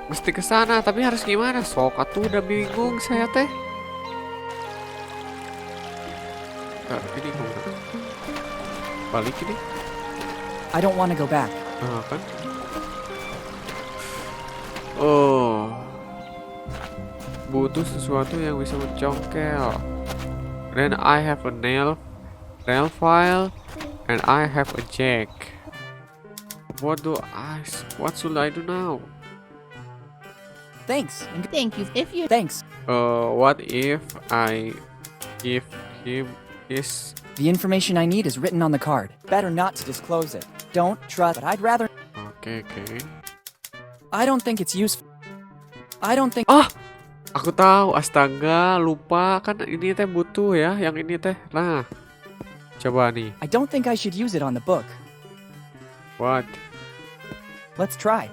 mesti ke sana, tapi harus gimana? Sok atuh udah bingung saya teh. Ini kemana? Balik ini? I don't want to go back. Kan? Oh, butuh sesuatu yang bisa mencongkel. Then I have a nail file, and I have a jack. What should I do now? Thanks. Thank you. If you Thanks. What if I give him his? The information I need is written on the card. Better not to disclose it. Don't trust, but I'd rather. Okay. I don't think it's useful. I don't think. Aku tahu, astaga, lupa kan ini teh butuh ya, yang ini teh. Nah, coba nih. I don't think I should use it on the book. What? Let's try.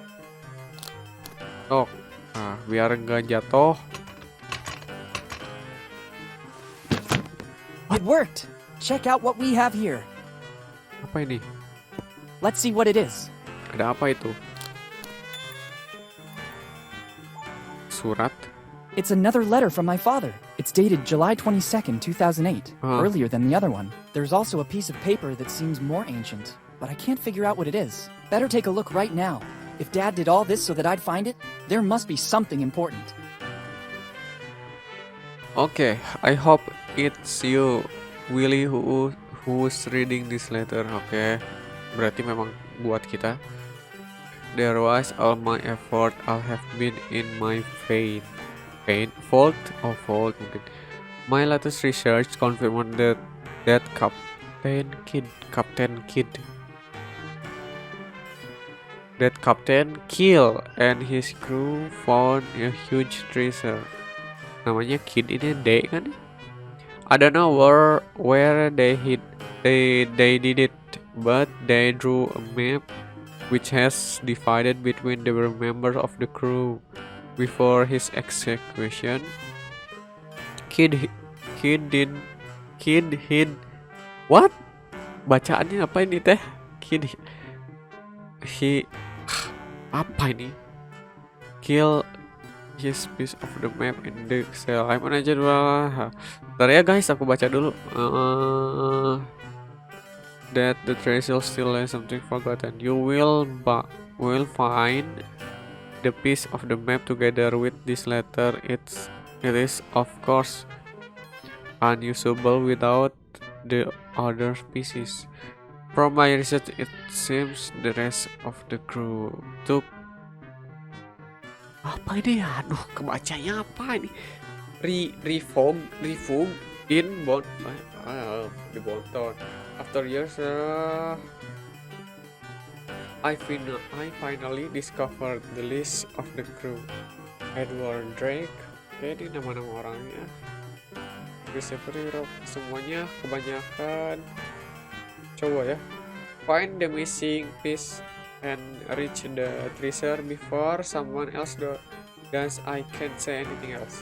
Oh, biar enggak jatuh. It worked. Check out what we have here. Apa ini? Let's see what it is. Ada apa itu? Surat? It's another letter from my father. It's dated July 22nd, 2008, earlier than the other one. There's also a piece of paper that seems more ancient, but I can't figure out what it is. Better take a look right now. If Dad did all this so that I'd find it, there must be something important. Okay, I hope it's you, Willie, who's reading this letter. Okay, berarti memang buat kita. There was all my effort, I'll have been in my fault mungkin. My latest research confirmed that Captain Kill and his crew found a huge treasure. Namanya Kid ini D kan? I don't know where they did it, but they drew a map which has divided between the members of the crew. Before his execution, Kid hid. What? Bacaannya apa ini teh? Apa ini? Kill his piece of the map in the cell. I'm aja dulu. Bentar ya guys, aku baca dulu. That the treasure still has something forgotten. You will find the piece of the map together with this letter. It is of course unusable without the other pieces. From my research, it seems the rest of the crew took. Apa ini? Aduh, kebacanya apa ini? refug in di Bonton. After years, I finally discovered the list of the crew. Edward Drake, oke, ini nama-nama orangnya. Christopher Rock, semuanya kebanyakan coba ya. Find the missing piece and reach the treasure before someone else does. I can't say anything else.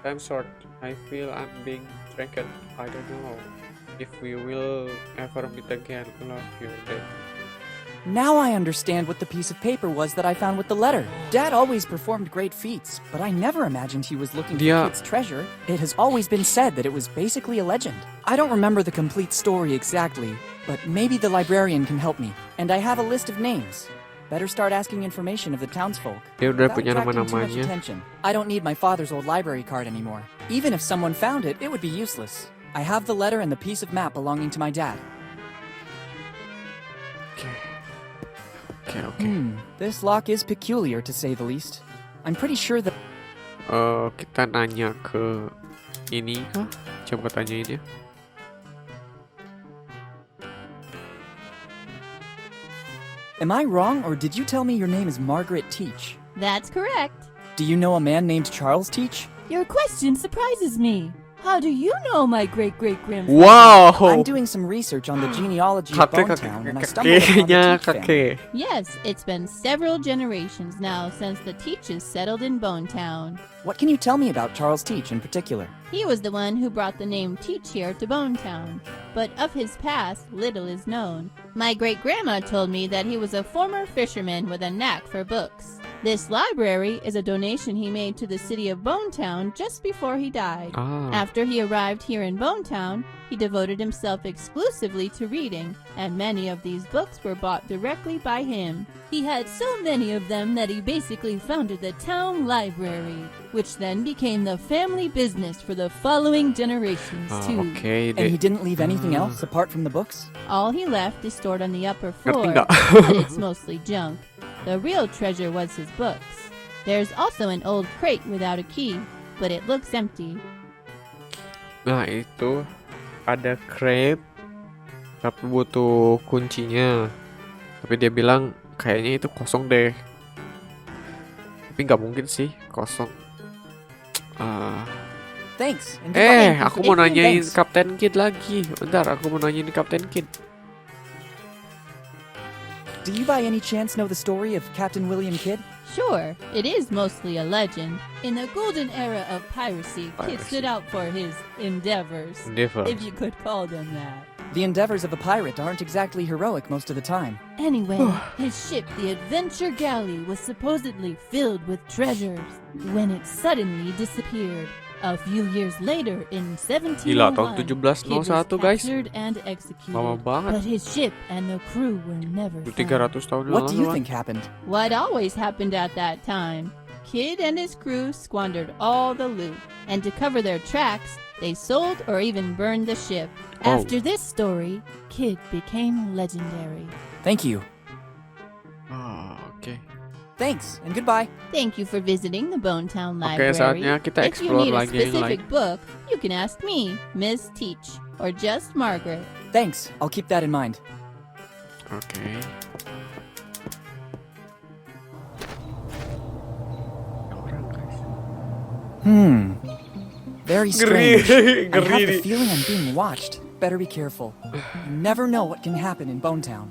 I'm short. I feel I'm being tracked. I don't know if we will ever meet again. Love you, Dad. Now I understand what the piece of paper was that I found with the letter. Dad always performed great feats, but I never imagined he was looking for Kid's treasure. It has always been said that it was basically a legend. I don't remember the complete story exactly, but maybe the librarian can help me. And I have a list of names. Better start asking information of the townsfolk. Dia udah without punya attracting too much nama-namanya. attention. I don't need my father's old library card anymore. Even if someone found it, it would be useless. I have the letter and the piece of map belonging to my dad. Oke. This lock is peculiar to say the least. I'm pretty sure that... Kita nanya ke ini kah? Coba tanyain ya. Am I wrong, or did you tell me your name is Margaret Teach? That's correct. Do you know a man named Charles Teach? Your question surprises me. How do you know my great-great-grandfather? Wow. I'm doing some research on the genealogy of Bonetown, and I stumbled upon the Kakeknya Teach family. kakek. Yes, it's been several generations now since the Teaches settled in Bonetown. What can you tell me about Charles Teach in particular? He was the one who brought the name Teach here to Bonetown, but of his past, little is known. My great-grandma told me that he was a former fisherman with a knack for books. This library is a donation he made to the city of Bonetown just before he died. After he arrived here in Bonetown, he devoted himself exclusively to reading, and many of these books were bought directly by him. He had so many of them that he basically founded the town library, which then became the family business for the following generations too. Oke, And he didn't leave anything else apart from the books? All he left is stored on the upper floor, nggak? but it's mostly junk. The real treasure was his books. There's also an old crate without a key, but it looks empty. Nah itu ada crate, tapi butuh kuncinya. Tapi dia bilang kayaknya itu kosong deh. Tapi nggak mungkin sih kosong. Thanks. And goodbye. Aku mau nanyain Thanks. Kapten Kid lagi. Bentar, aku mau nanyain Kapten Kid. Do you by any chance know the story of Captain William Kidd? Sure, it is mostly a legend. In the golden era of piracy, Kidd stood out for his endeavors, if you could call them that. The endeavors of a pirate aren't exactly heroic most of the time. Anyway, his ship, the Adventure Galley, was supposedly filled with treasures when it suddenly disappeared. A few years later, in 1701, Gila, tahun Kidd was 1701 guys. captured and executed, Lama banget. but his ship and the crew were never found. 300 tahun yang What do you lalu. think happened? What always happened at that time, Kidd and his crew squandered all the loot, and to cover their tracks, they sold or even burned the ship. Oh. After this story, Kidd became legendary. Thank you. Oke. Thanks, and goodbye. Thank you for visiting the Bonetown Oke, Library. saatnya kita If you explore need a lagi yang specific lain. book, you can ask me, Miss Teach, or just Margaret. Thanks, I'll keep that in mind. Oke. Orang guys. Very Ngeri, strange. I have ngeri. the feeling I'm being watched. Better be careful. You never know what can happen in Bonetown.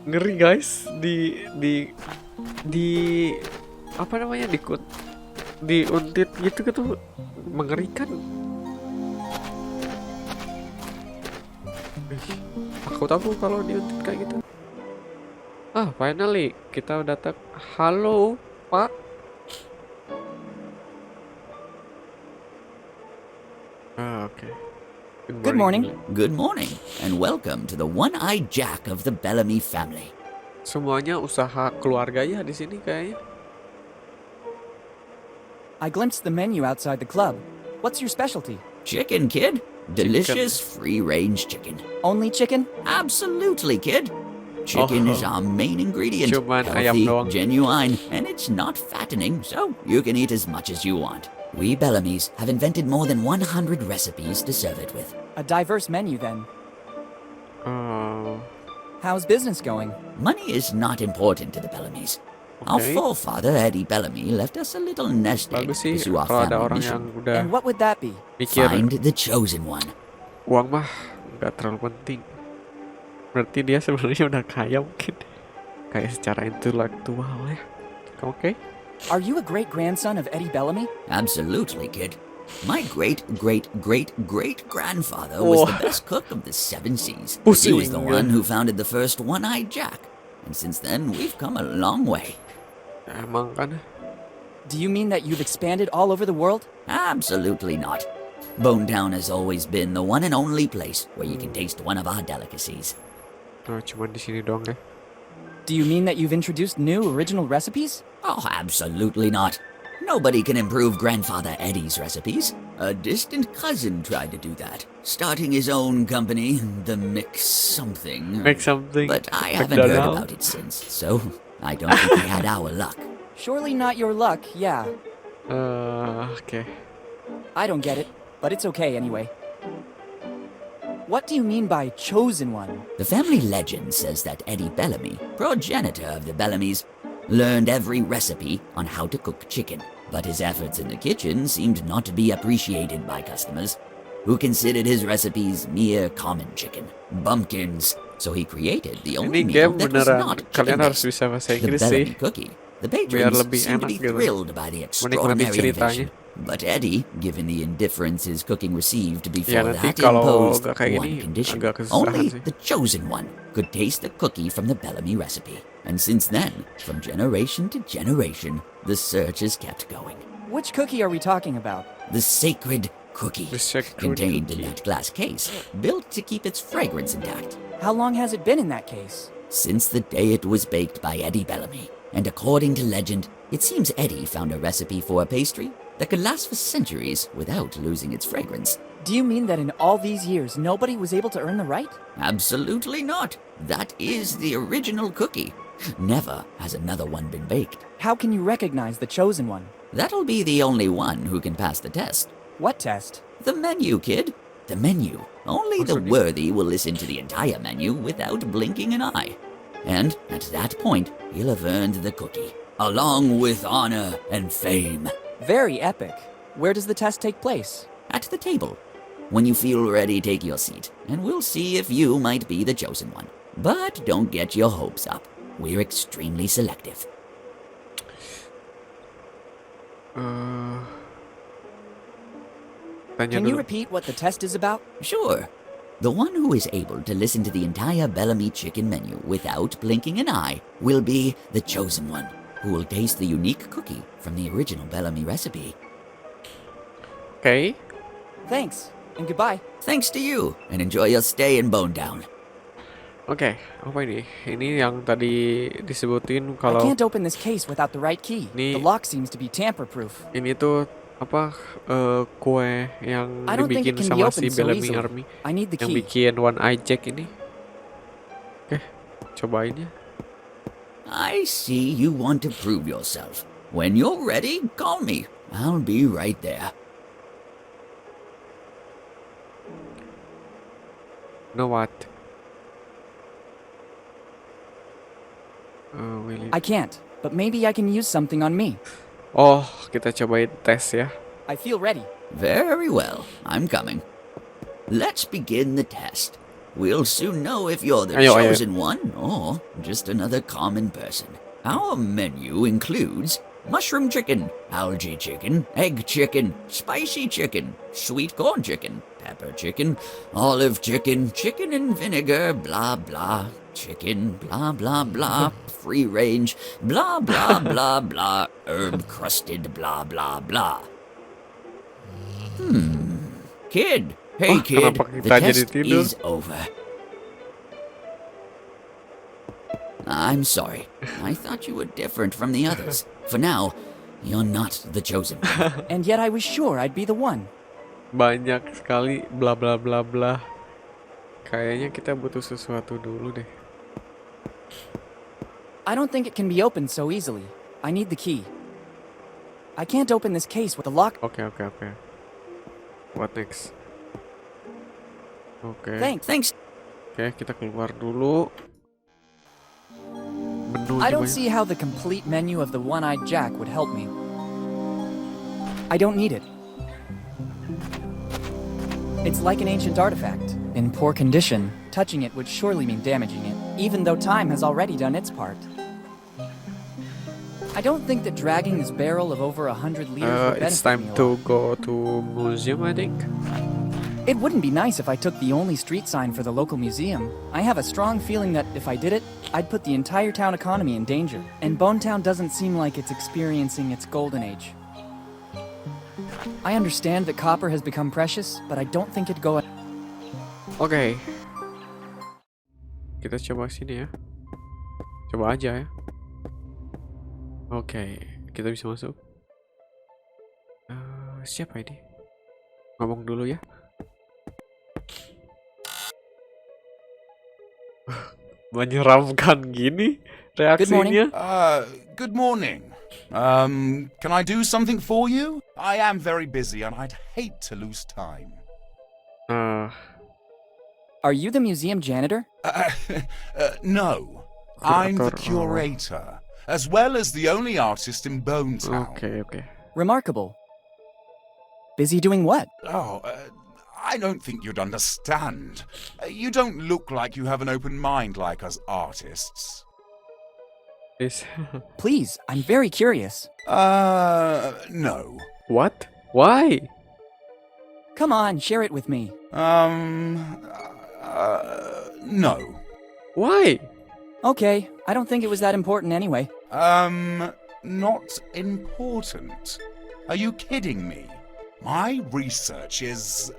Ngeri guys, di apa namanya, diuntit gitu gitu, mengerikan. Takut aku kalau diuntit kayak gitu. Finally kita udah datang. Halo Pak. Oke. Good morning. Good morning, and welcome to the one-eyed Jack of the Bellamy family. Semuanya usaha keluarga ya di sini kayaknya. I glimpsed the menu outside the club. What's your specialty? Chicken, kid. Delicious free-range chicken. Only chicken? Absolutely, kid. Chicken is our main ingredient. Cuman ayam Healthy, doang. genuine, and it's not fattening, so you can eat as much as you want. We Bellamys have invented more than 100 recipes to serve it with. A diverse menu, then. Oh, How's business going? Money is not important to the Bellamys. Our Okay. forefather, Eddie Bellamy, left us a little nest egg bagus to sih pursue our kalau ada family orang mission. yang udah And what would that be? mikir Find the chosen one. uang mah nggak terlalu penting. Berarti dia sebenarnya udah kaya mungkin. Kayak secara intelektual ya. Oke. Are you a great-grandson of Eddie Bellamy? Absolutely, kid. My great-great-great-great-grandfather was the best cook of the 7 seas. He was the Pusing. one who founded the first one-eyed Jack. And since then, we've come a long way. Emang kan. Do you mean that you've expanded all over the world? Absolutely not. Bonetown has always been the one and only place where you can taste one of our delicacies. Oh, cuman di sini doang ya. Do you mean that you've introduced new original recipes? Oh, absolutely not. Nobody can improve Grandfather Eddie's recipes. A distant cousin tried to do that, starting his own company, the Mix Something. Make something. But I haven't heard McDonald's. about it since, so I don't think we had our luck. Surely not your luck, yeah. Oke. I don't get it, but it's okay anyway. What do you mean by chosen one? The family legend says that Eddie Bellamy, progenitor of the Bellamys, learned every recipe on how to cook chicken. But his efforts in the kitchen seemed not to be appreciated by customers, who considered his recipes mere common chicken, bumpkins. So he created the only Ini meal game that was beneran not kalian harus chicken-based, bisa bahasa the Inggris Bellamy sih. cookie. The Biar patrons lebih seemed to enak be gitu. thrilled by the Menikmati extraordinary ceritanya. innovation. But Eddie, given the indifference his cooking received Ya before nanti that, kalau imposed nggak kayak one gini condition. agak kesusahan Only sih. the chosen one could taste the cookie from the Bellamy recipe. And since then, from generation to generation, the search has kept going. Which cookie are we talking about? The sacred cookie, The sacred contained in cookie. that glass case, built to keep its fragrance intact. How long has it been in that case? Since the day it was baked by Eddie Bellamy. And according to legend, it seems Eddie found a recipe for a pastry that could last for centuries without losing its fragrance. Do you mean that in all these years, nobody was able to earn the right? Absolutely not. That is the original cookie. Never has another one been baked. How can you recognize the chosen one? That'll be the only one who can pass the test. What test? The menu, kid. The menu. Only the Maksudnya? worthy will listen to the entire menu without blinking an eye. And at that point, he'll have earned the cookie, along with honor and fame. Very epic. Where does the test take place? At the table. When you feel ready, take your seat, and we'll see if you might be the chosen one. But don't get your hopes up. We're extremely selective. Tanya Can you dulu. repeat what the test is about? Sure. The one who is able to listen to the entire Bellamy chicken menu without blinking an eye will be the chosen one, who will taste the unique cookie from the original Bellamy recipe. Oke. Thanks, and goodbye. Thanks to you, and enjoy your stay in Bonetown. Oke, apa ini? Ini yang tadi disebutin I kalau can't open this case without the right key. Ini- The lock seems to be tamper-proof. ini tuh apa kue yang I don't think dibikin it can be sama opened si so Bellamy easily. Army I need the yang key. bikin One Eye Jack ini. Oke, cobain ya. I see you want to prove yourself. When you're ready, call me. I'll be right there. Know what? Will it- I can't, but maybe I can use something on me. Oh, kita cobain tes ya. I feel ready. Very well, I'm coming. Let's begin the test. We'll soon know if you're the Ayo, ayo. chosen one or just another common person. Our menu includes mushroom chicken, algae chicken, egg chicken, spicy chicken, sweet corn chicken, pepper chicken, olive chicken, chicken and vinegar, blah blah, chicken, blah blah blah, free range, blah blah blah blah, herb crusted, blah blah blah. Kid, hey Wah, kid, kenapa the kita jadi test tidur? is over. I'm sorry. I thought you were different from the others. For now, you're not the chosen one. And yet I was sure I'd be the one. Banyak sekali bla bla bla bla. Kayaknya kita butuh sesuatu dulu deh. I don't think it can be opened so easily. I need the key. I can't open this case with the lock. Oke. What next? Oke. Thanks. Oke, kita keluar dulu. Menu I don't gimana? see how the complete menu of the one-eyed Jack would help me. I don't need it. It's like an ancient artifact. In poor condition, touching it would surely mean damaging it, even though time has already done its part. I don't think that dragging this barrel of over 100 liters would It's benefit time me a to lot. go to museum, I think. It wouldn't be nice if I took the only street sign for the local museum. I have a strong feeling that if I did it, I'd put the entire town economy in danger. And Bonetown doesn't seem like it's experiencing its golden age. I understand that copper has become precious, but I don't think it'd go... Oke. Kita coba sini ya. Coba aja ya. Oke, kita bisa masuk. Siapa ini? Ngomong dulu ya. Menyeramkan gini reaksinya. Good morning. Can I do something for you? I am very busy and I'd hate to lose time. Are you the museum janitor? No. I'm the Curator, curator, as well as the only artist in Bonetown. Oke. Remarkable. Busy doing what? I don't think you'd understand. You don't look like you have an open mind like us artists. Please, I'm very curious. No. What? Why? Come on, share it with me. No. Why? Okay, I don't think it was that important anyway. Not important. Are you kidding me? My research is,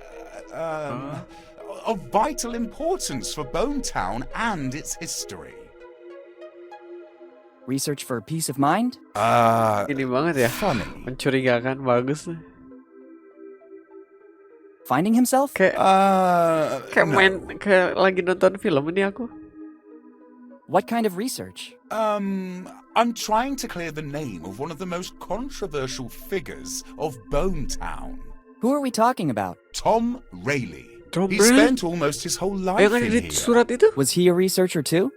of vital importance for Bonetown and its history. Research for peace of mind? Ini banget ya. Funny. Mencurigakan, bagus. Finding himself? Kayak kayak lagi nonton film ini aku. What kind of research? I'm trying to clear the name of one of the most controversial figures of Bonetown. Who are we talking about? Tom Rayleigh. Tom He Rayleigh? spent almost his whole life Yang ada in di here. surat itu? Was he a researcher too?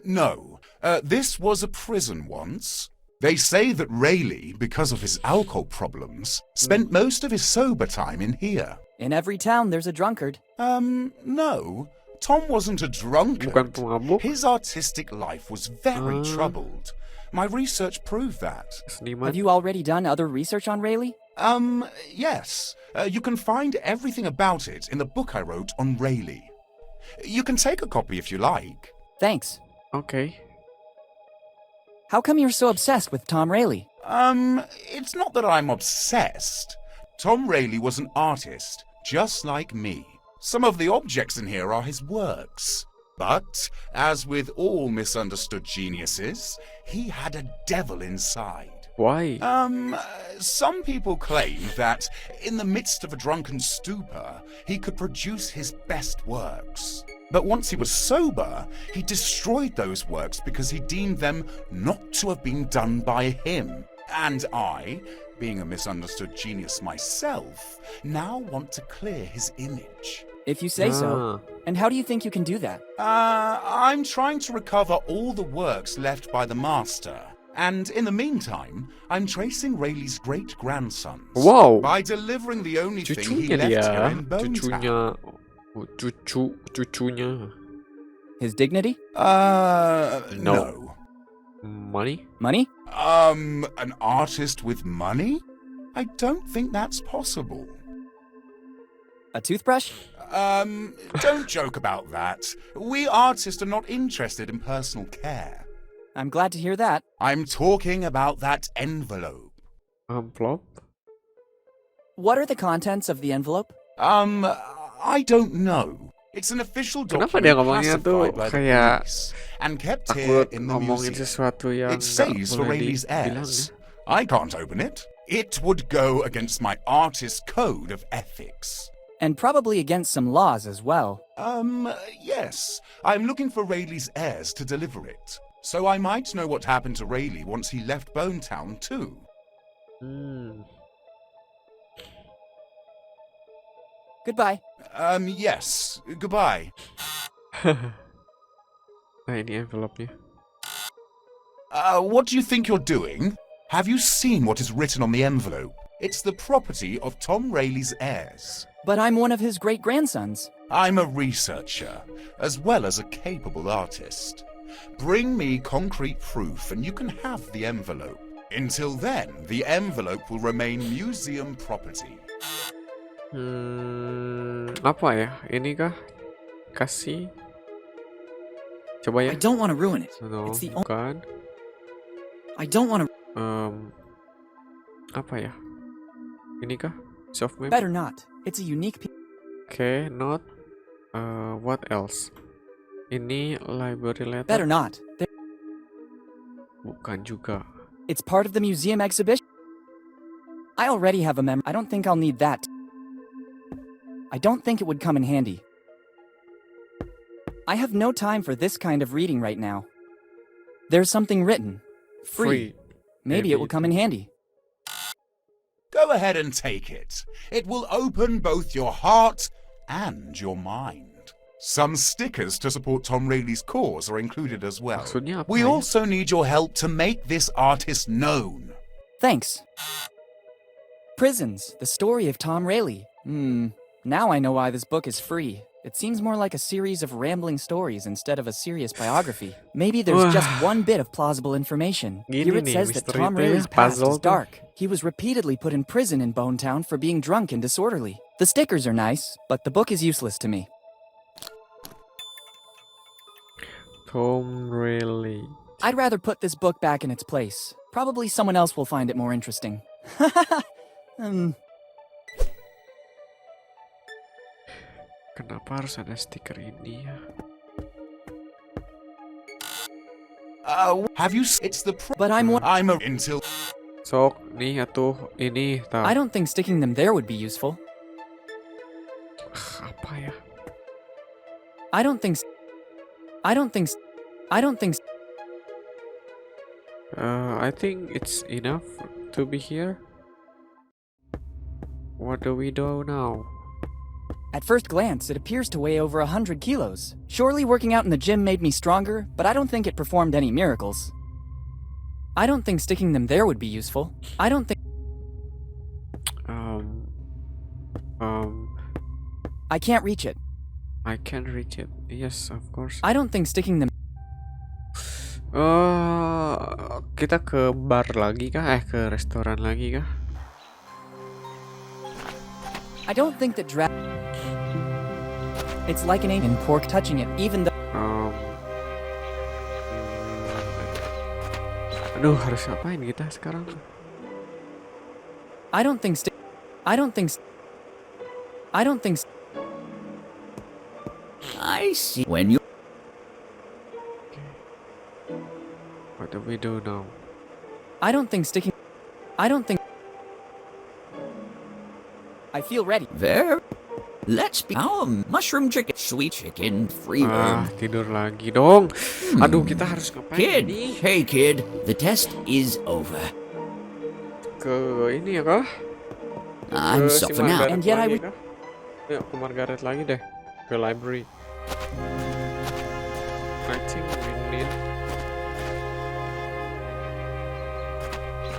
No. This was a prison once. They say that Rayleigh, because of his alcohol problems, spent most of his sober time in here. In every town, there's a drunkard. No. Tom wasn't a drunkard. Bukan pemabuk. His artistic life was very troubled. My research proved that. Seniman. Have you already done other research on Rayleigh? Yes. You can find everything about it in the book I wrote on Rayleigh. You can take a copy if you like. Thanks. Oke. How come you're so obsessed with Tom Rayleigh? It's not that I'm obsessed. Tom Rayleigh was an artist, just like me. Some of the objects in here are his works. But, as with all misunderstood geniuses, he had a devil inside. Why? Some people claim that, in the midst of a drunken stupor, he could produce his best works. But once he was sober, he destroyed those works because he deemed them not to have been done by him. And I, being a misunderstood genius myself, now want to clear his image. If you say so. And how do you think you can do that? I'm trying to recover all the works left by the master. And in the meantime, I'm tracing Rayleigh's great-grandsons. Wow. By delivering the only thing he Cucunya left dia. here in Bonetown. Cucunya. His dignity? No. Money? Money? An artist with money? I don't think that's possible. A toothbrush? Don't joke about that. We artists are not interested in personal care. I'm glad to hear that. I'm talking about that envelope. Amplop? What are the contents of the envelope? I don't know. It's an official Kenapa dia document ngomongnya tuh classified by the kayak police and kept here takut in the ngomongin museum. sesuatu yang It says for Rayleigh's heirs. I can't open it. It would go against my artist code of ethics. And probably against some laws as well. Yes. I'm looking for Rayleigh's heirs to deliver it. So I might know what happened to Rayleigh once he left Bonetown too. Hmm. Goodbye. Yes. Goodbye. Nah, ini envelope-nya. What do you think you're doing? Have you seen what is written on the envelope? It's the property of Tom Rayleigh's heirs. But I'm one of his great-grandsons. I'm a researcher, as well as a capable artist. Bring me concrete proof and you can have the envelope. Until then, the envelope will remain museum property. Apa ya? Ini kah? Kasih. Coba ya. I don't want to ruin it. No, It's the only. bukan. I don't want to. Apa ya? Ini kah? Soft map. Better not. It's a unique piece. Okay, not. What else? Ini library letter. Better not. Bukan juga. It's part of the museum exhibition. I already have a I don't think I'll need that. I don't think it would come in handy. I have no time for this kind of reading right now. There's something written. Free. Maybe it will come in handy. Go ahead and take it. It will open both your heart and your mind. Some stickers to support Tom Rayleigh's cause are included as well. Maksudnya apa We ya? also need your help to make this artist known. Thanks. Prisons, the story of Tom Rayleigh. Now I know why this book is free. It seems more like a series of rambling stories instead of a serious biography. Maybe there's just one bit of plausible information. Gini Here it nih, says that misteri Tom itu ya, Rayleigh's past puzzle is tuh. dark. He was repeatedly put in prison in Bonetown for being drunk and disorderly. The stickers are nice, but the book is useless to me. Tom Rayleigh. I'd rather put this book back in its place. Probably someone else will find it more interesting. Kenapa harus ada stiker ini ya? Have you? It's the. But I'm until. Sok, nih atuh ini tak. I don't think sticking them there would be useful. Apa ya? I don't think. I think it's enough to be here. What do we do now? At first glance, it appears to weigh over 100 kilos. Surely working out in the gym made me stronger, but I don't think it performed any miracles. I don't think sticking them there would be useful. I don't think. I can't reach it. I can reach it. Yes, of course. I don't think sticking them. Kita ke bar lagi kah? Ke restoran lagi kah? I don't think that It's like an in pork touching it, even though. Aduh, harus ngapain kita sekarang? I don't think. I see. When you. What do we do now? I don't think sticking. I don't think. I feel ready. There. Let's be mushroom chicken, sweet chicken, free room. Tidur lagi dong. Aduh, kita harus ngapain Kid, nih? hey kid, the test is over. Ke ini ya kah? I'm Ke si softening out. Margaret And yet I lagi would- kah? Yuk ke Margaret lagi deh. Ke library. I think we need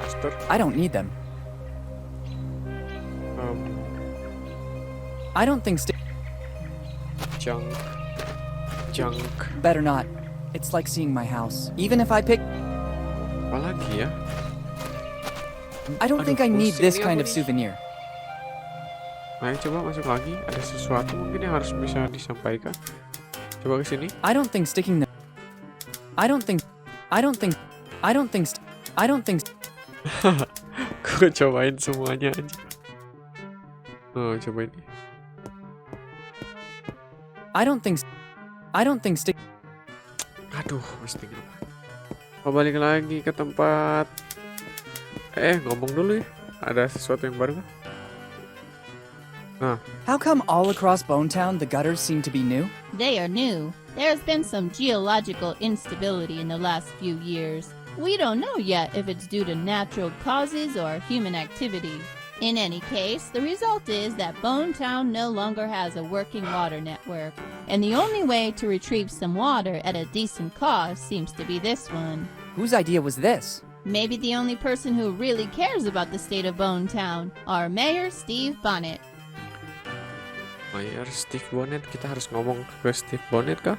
poster. I don't need them. I don't think Junk. Better not. It's like seeing my house. Even if I pick. Apa lagi ya? I don't think I need pusing this nih kind aku of nih. souvenir. Ayo coba masuk lagi. Ada sesuatu mungkin yang harus bisa disampaikan. Coba ke sini. I don't think sticking them. Gue cobain semuanya aja. Oh, coba ini. I don't think stick. Aduh, mesti lupa. Oh, balik lagi ke tempat. Ngomong dulu ya. Ada sesuatu yang baru kan? Nah, How come all across Bonetown the gutters seem to be new? They are new. There has been some geological instability in the last few years. We don't know yet if it's due to natural causes or human activity. In any case, the result is that Bonetown no longer has a working water network, and the only way to retrieve some water at a decent cost seems to be this one. Whose idea was this? Maybe the only person who really cares about the state of Bonetown, our Mayor Steve Bonnet. Mayor Steve Bonnet, kita harus ngomong ke Steve Bonnet kah?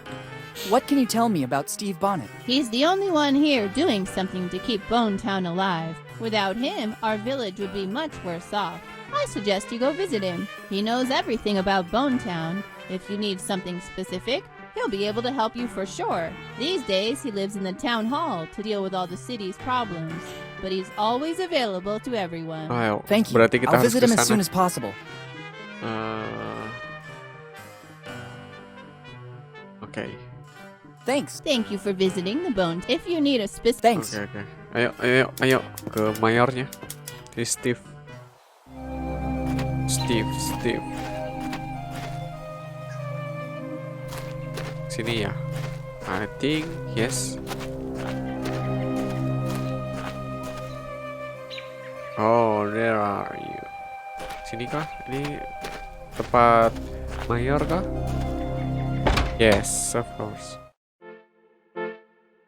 What can you tell me about Steve Bonnet? He's the only one here doing something to keep Bonetown alive. Without him, our village would be much worse off. I suggest you go visit him. He knows everything about Bonetown. If you need something specific, he'll be able to help you for sure. These days, he lives in the town hall to deal with all the city's problems. But he's always available to everyone. Ayo, Thank you. berarti kita I'll harus visit him ke as soon sana. as possible. Oke. Thanks. Thank you for visiting the Bone. If you need a specific... Thanks. Oke. Ayo ke mayornya. Si Steve. Steve. Sini ya. I think yes. Oh, there are you. Sini kah? Ini tempat mayor kah? Yes, of course.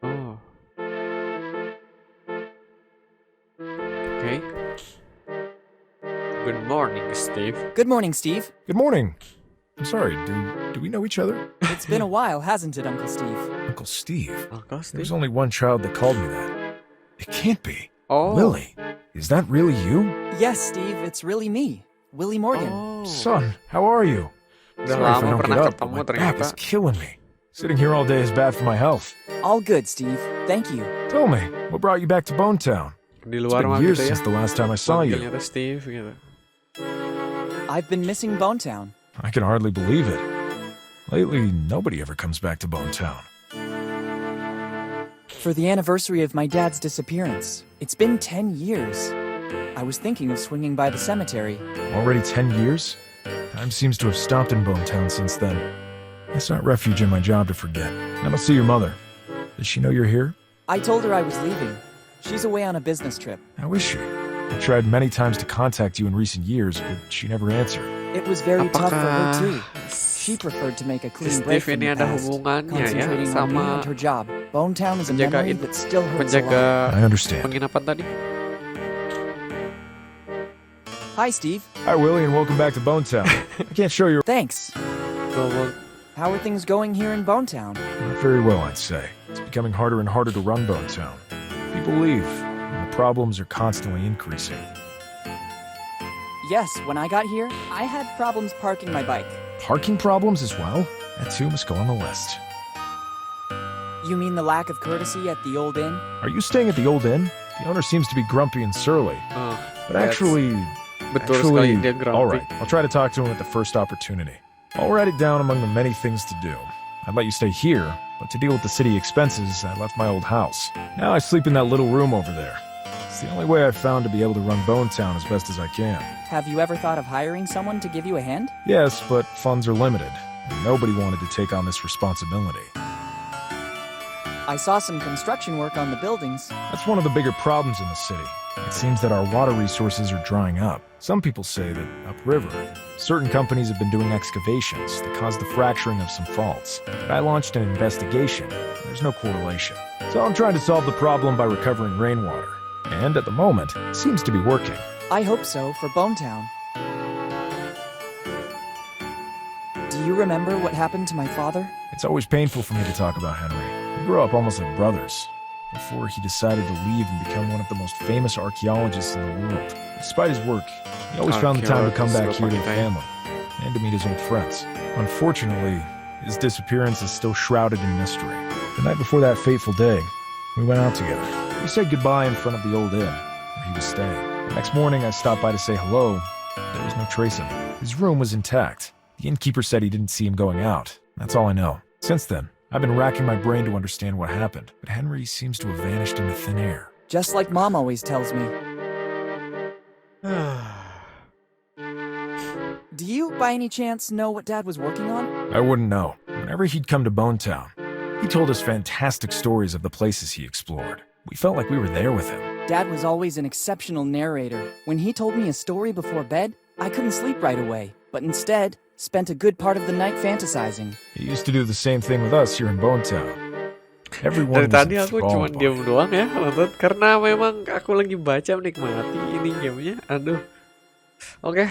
Oh. Okay. Good morning, Steve. Good morning, Steve. Good morning. I'm sorry, do we know each other? It's been a while, hasn't it, Uncle Steve? Uncle Steve. Uncle There's Steve. only one child that called me that. It can't be. Oh. Willie. Is that really you? Yes, Steve, it's really me, Willie Morgan. Oh. Son, how are you? Udah Sorry if I lama don't pernah get up, but ketemu my back ternyata. is killing me. Sitting here all day is bad for my health. All good, Steve. Thank you. Tell me, what brought you back to Bonetown? Di It's luar been mah years gitu ya. since the last time I saw Manggilnya you. tuh Steve gitu. I've been missing Bonetown. I can hardly believe it. Lately, nobody ever comes back to Bonetown. For the anniversary of my dad's disappearance. It's been 10 years. I was thinking of swinging by the cemetery. Already 10 years? Time seems to have stopped in Bonetown since then. I sought refuge in my job to forget. I don't see your mother. Does she know you're here? I told her I was leaving. She's away on a business trip. How is she? I tried many times to contact you in recent years, but she never answered. It was very tough for her Apakah too. She preferred to make a clean Steve break from ini the ada past, hubungannya ya concentrating on me sama and her job. Bonetown is a penjaga memory that still hurts a lot. penjaga I understand. penginapan tadi? Hi, Steve. Hi, Willie, and welcome back to Bonetown. I can't show you. Thanks. Ngomong. How are things going here in Bonetown? Not very well, I'd say. It's becoming harder and harder to run Bonetown. People leave, and the problems are constantly increasing. Yes, when I got here, I had problems parking my bike. Parking problems as well? That too must go on the list. You mean the lack of courtesy at the old inn? Are you staying at the old inn? The owner seems to be grumpy and surly. Oh, But actually, betul sekali dia grumpy. all right, I'll try to talk to him at the first opportunity. I'll write it down among the many things to do. I'd let you stay here, but to deal with the city expenses, I left my old house. Now I sleep in that little room over there. It's the only way I've found to be able to run Bonetown as best as I can. Have you ever thought of hiring someone to give you a hand? Yes, but funds are limited. And nobody wanted to take on this responsibility. I saw some construction work on the buildings. That's one of the bigger problems in the city. It seems that our water resources are drying up. Some people say that upriver, certain companies have been doing excavations that caused the fracturing of some faults. But I launched an investigation. There's no correlation. So I'm trying to solve the problem by recovering rainwater. And at the moment, it seems to be working. I hope so for Bonetown. Do you remember what happened to my father? It's always painful for me to talk about Henry. We grew up almost like brothers, before he decided to leave and become one of the most famous archaeologists in the world. Despite his work, he always found the time to come back here to the family, and to meet his old friends. Unfortunately, his disappearance is still shrouded in mystery. The night before that fateful day, we went out together. We said goodbye in front of the old inn, where he was staying. The next morning, I stopped by to say hello. There was no trace of him. His room was intact. The innkeeper said he didn't see him going out. That's all I know. Since then, I've been racking my brain to understand what happened, but Henry seems to have vanished into thin air. Just like Mom always tells me. Do you, by any chance, know what Dad was working on? I wouldn't know. Whenever he'd come to Bonetown, he told us fantastic stories of the places he explored. We felt like we were there with him. Dad was always an exceptional narrator. When he told me a story before bed, I couldn't sleep right away, but instead spent a good part of the night fantasizing. He used to do the same thing with us here in Bonetown. Dari Everyone was tadi aku cuma enthralled by diam it. doang ya nonton karena memang aku lagi baca menikmati ini gamenya. Aduh. Oke.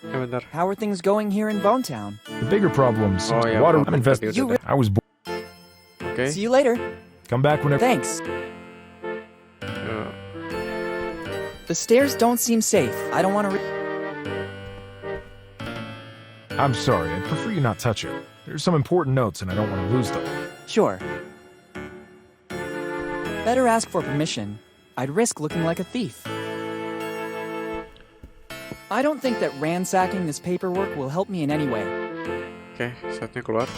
Bentar. How are things going here in Bonetown? The bigger problem Oh, seems yeah, water. problem I'm invested. tadi udah. I was bored. Oke. See you later. Come back whenever. Thanks. Eh, The stairs don't seem safe. I don't want to. I'm sorry. I'd prefer you not touch it. There's some important notes, and I don't want to lose them. Sure. Better ask for permission. I'd risk looking like a thief. I don't think that ransacking this paperwork will help me in any way. Oke, saatnya keluar.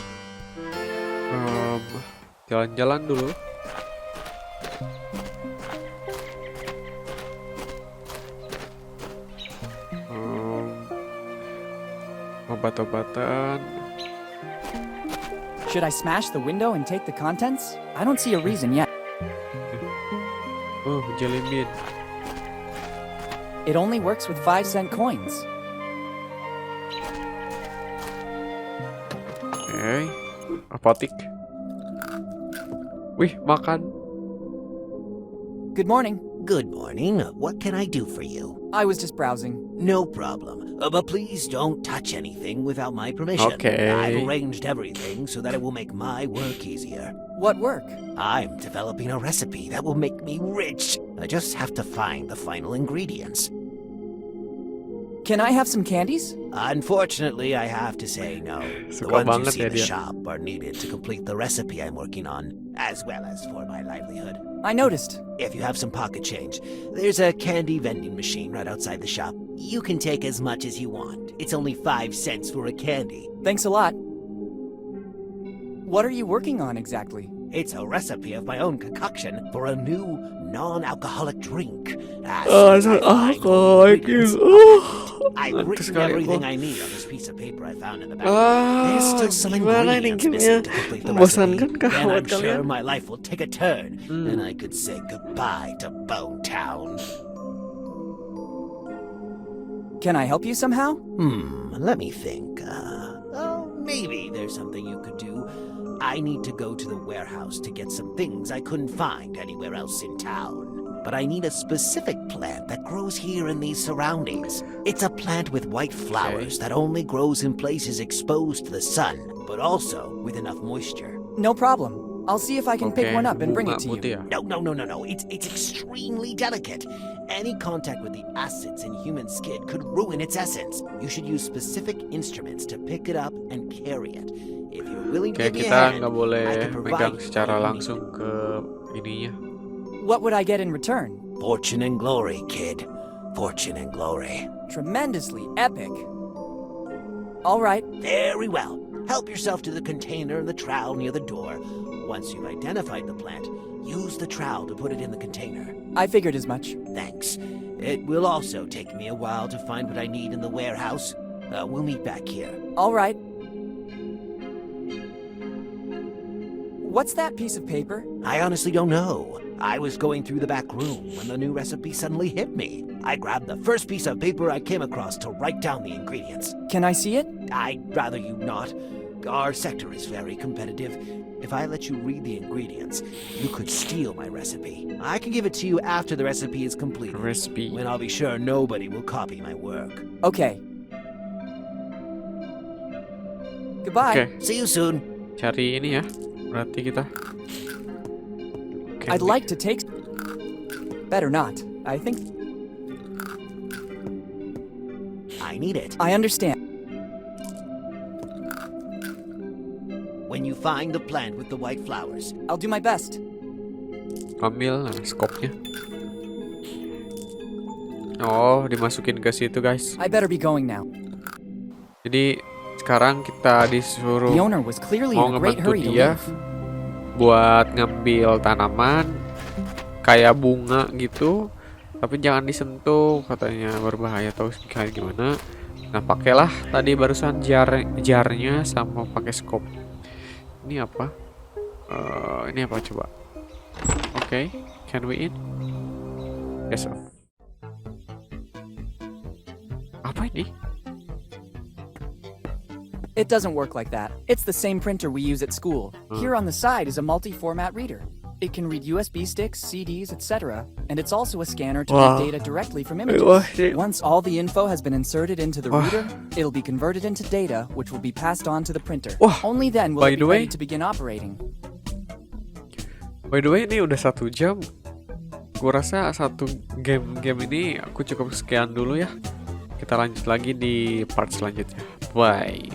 Jalan-jalan dulu. Obat-obatan. Should I smash the window and take the contents? I don't see a reason yet. Oh, jelly bean. It only works with 5-cent coins. Oke, apotik. Wih, makan. Good morning. Good morning. What can I do for you? I was just browsing. No problem. But please don't touch anything without my permission. Okay. I've arranged everything so that it will make my work easier. What work? I'm developing a recipe that will make me rich. I just have to find the final ingredients. Can I have some candies? Unfortunately, I have to say no. The Suka ones you banget see ya in the dia. shop are needed to complete the recipe I'm working on, as well as for my livelihood. I noticed. If you have some pocket change, there's a candy vending machine right outside the shop. You can take as much as you want. It's only 5 cents for a candy. Thanks a lot. What are you working on exactly? It's a recipe of my own concoction for a new non-alcoholic drink. It's not alcoholic. I've Nanti written sekali everything aku. I need on this piece of paper I found in the back. There's still some Gimana ini ingredients gamenya? missing to complete the recipe. Membosankan kah Then buat I'm sure kalian? my life will take a turn, and I could say goodbye to Bone Town. Can I help you somehow? Let me think. Maybe there's something you could do. I need to go to the warehouse to get some things I couldn't find anywhere else in town. But I need a specific plant that grows here in these surroundings. It's a plant with white flowers that only grows in places exposed to the sun, but also with enough moisture. No problem. I'll see if I can pick Oke, one up and bring it bunga to you. putih ya. No. It's extremely delicate. Any contact with the acids in human skin could ruin its essence. You should use specific instruments to pick it up and carry it. If you're willing to Oke, give me a kita hand, nggak boleh I can provide megang you secara what you langsung need. ke ininya. What would I get in return? Fortune and glory, kid. Fortune and glory. Tremendously epic. All right. Very well. Help yourself to the container and the trowel near the door. Once you've identified the plant, use the trowel to put it in the container. I figured as much. Thanks. It will also take me a while to find what I need in the warehouse. We'll meet back here. All right. What's that piece of paper? I honestly don't know. I was going through the back room when the new recipe suddenly hit me. I grabbed the first piece of paper I came across to write down the ingredients. Can I see it? I'd rather you not. Our sector is very competitive. If I let you read the ingredients, you could steal my recipe. I can give it to you after the recipe is completed, Recipe. when I'll be sure nobody will copy my work. Okay. Goodbye. Oke, See you soon. cari ini ya. Berarti kita. I'd like to take... Better not. I think... I need it. I understand. When you find the plant with the white flowers, I'll do my best. Ambil skopnya. Oh, dimasukin ke situ guys. I better be going now. Jadi sekarang kita disuruh The owner was clearly mau in a great ngebantu hurry to dia leave. buat ngambil tanaman kayak bunga gitu, tapi jangan disentuh katanya, berbahaya atau kayak gimana. Nah, pakailah tadi barusan jarnya sama pakai skop. Ini apa? Ini apa coba? Okay, can we in? Yes. Apa ini? It doesn't work like that. It's the same printer we use at school. Here on the side is a multi-format reader. It can read USB sticks, CDs, etc. And it's also a scanner to read data directly from images. Once all the info has been inserted into the reader, it'll be converted into data, which will be passed on to the printer. Only then will it be ready to begin operating. By the way, ini udah 1 jam. Gue rasa satu game ini aku cukup sekian dulu ya. Kita lanjut lagi di part selanjutnya. Bye.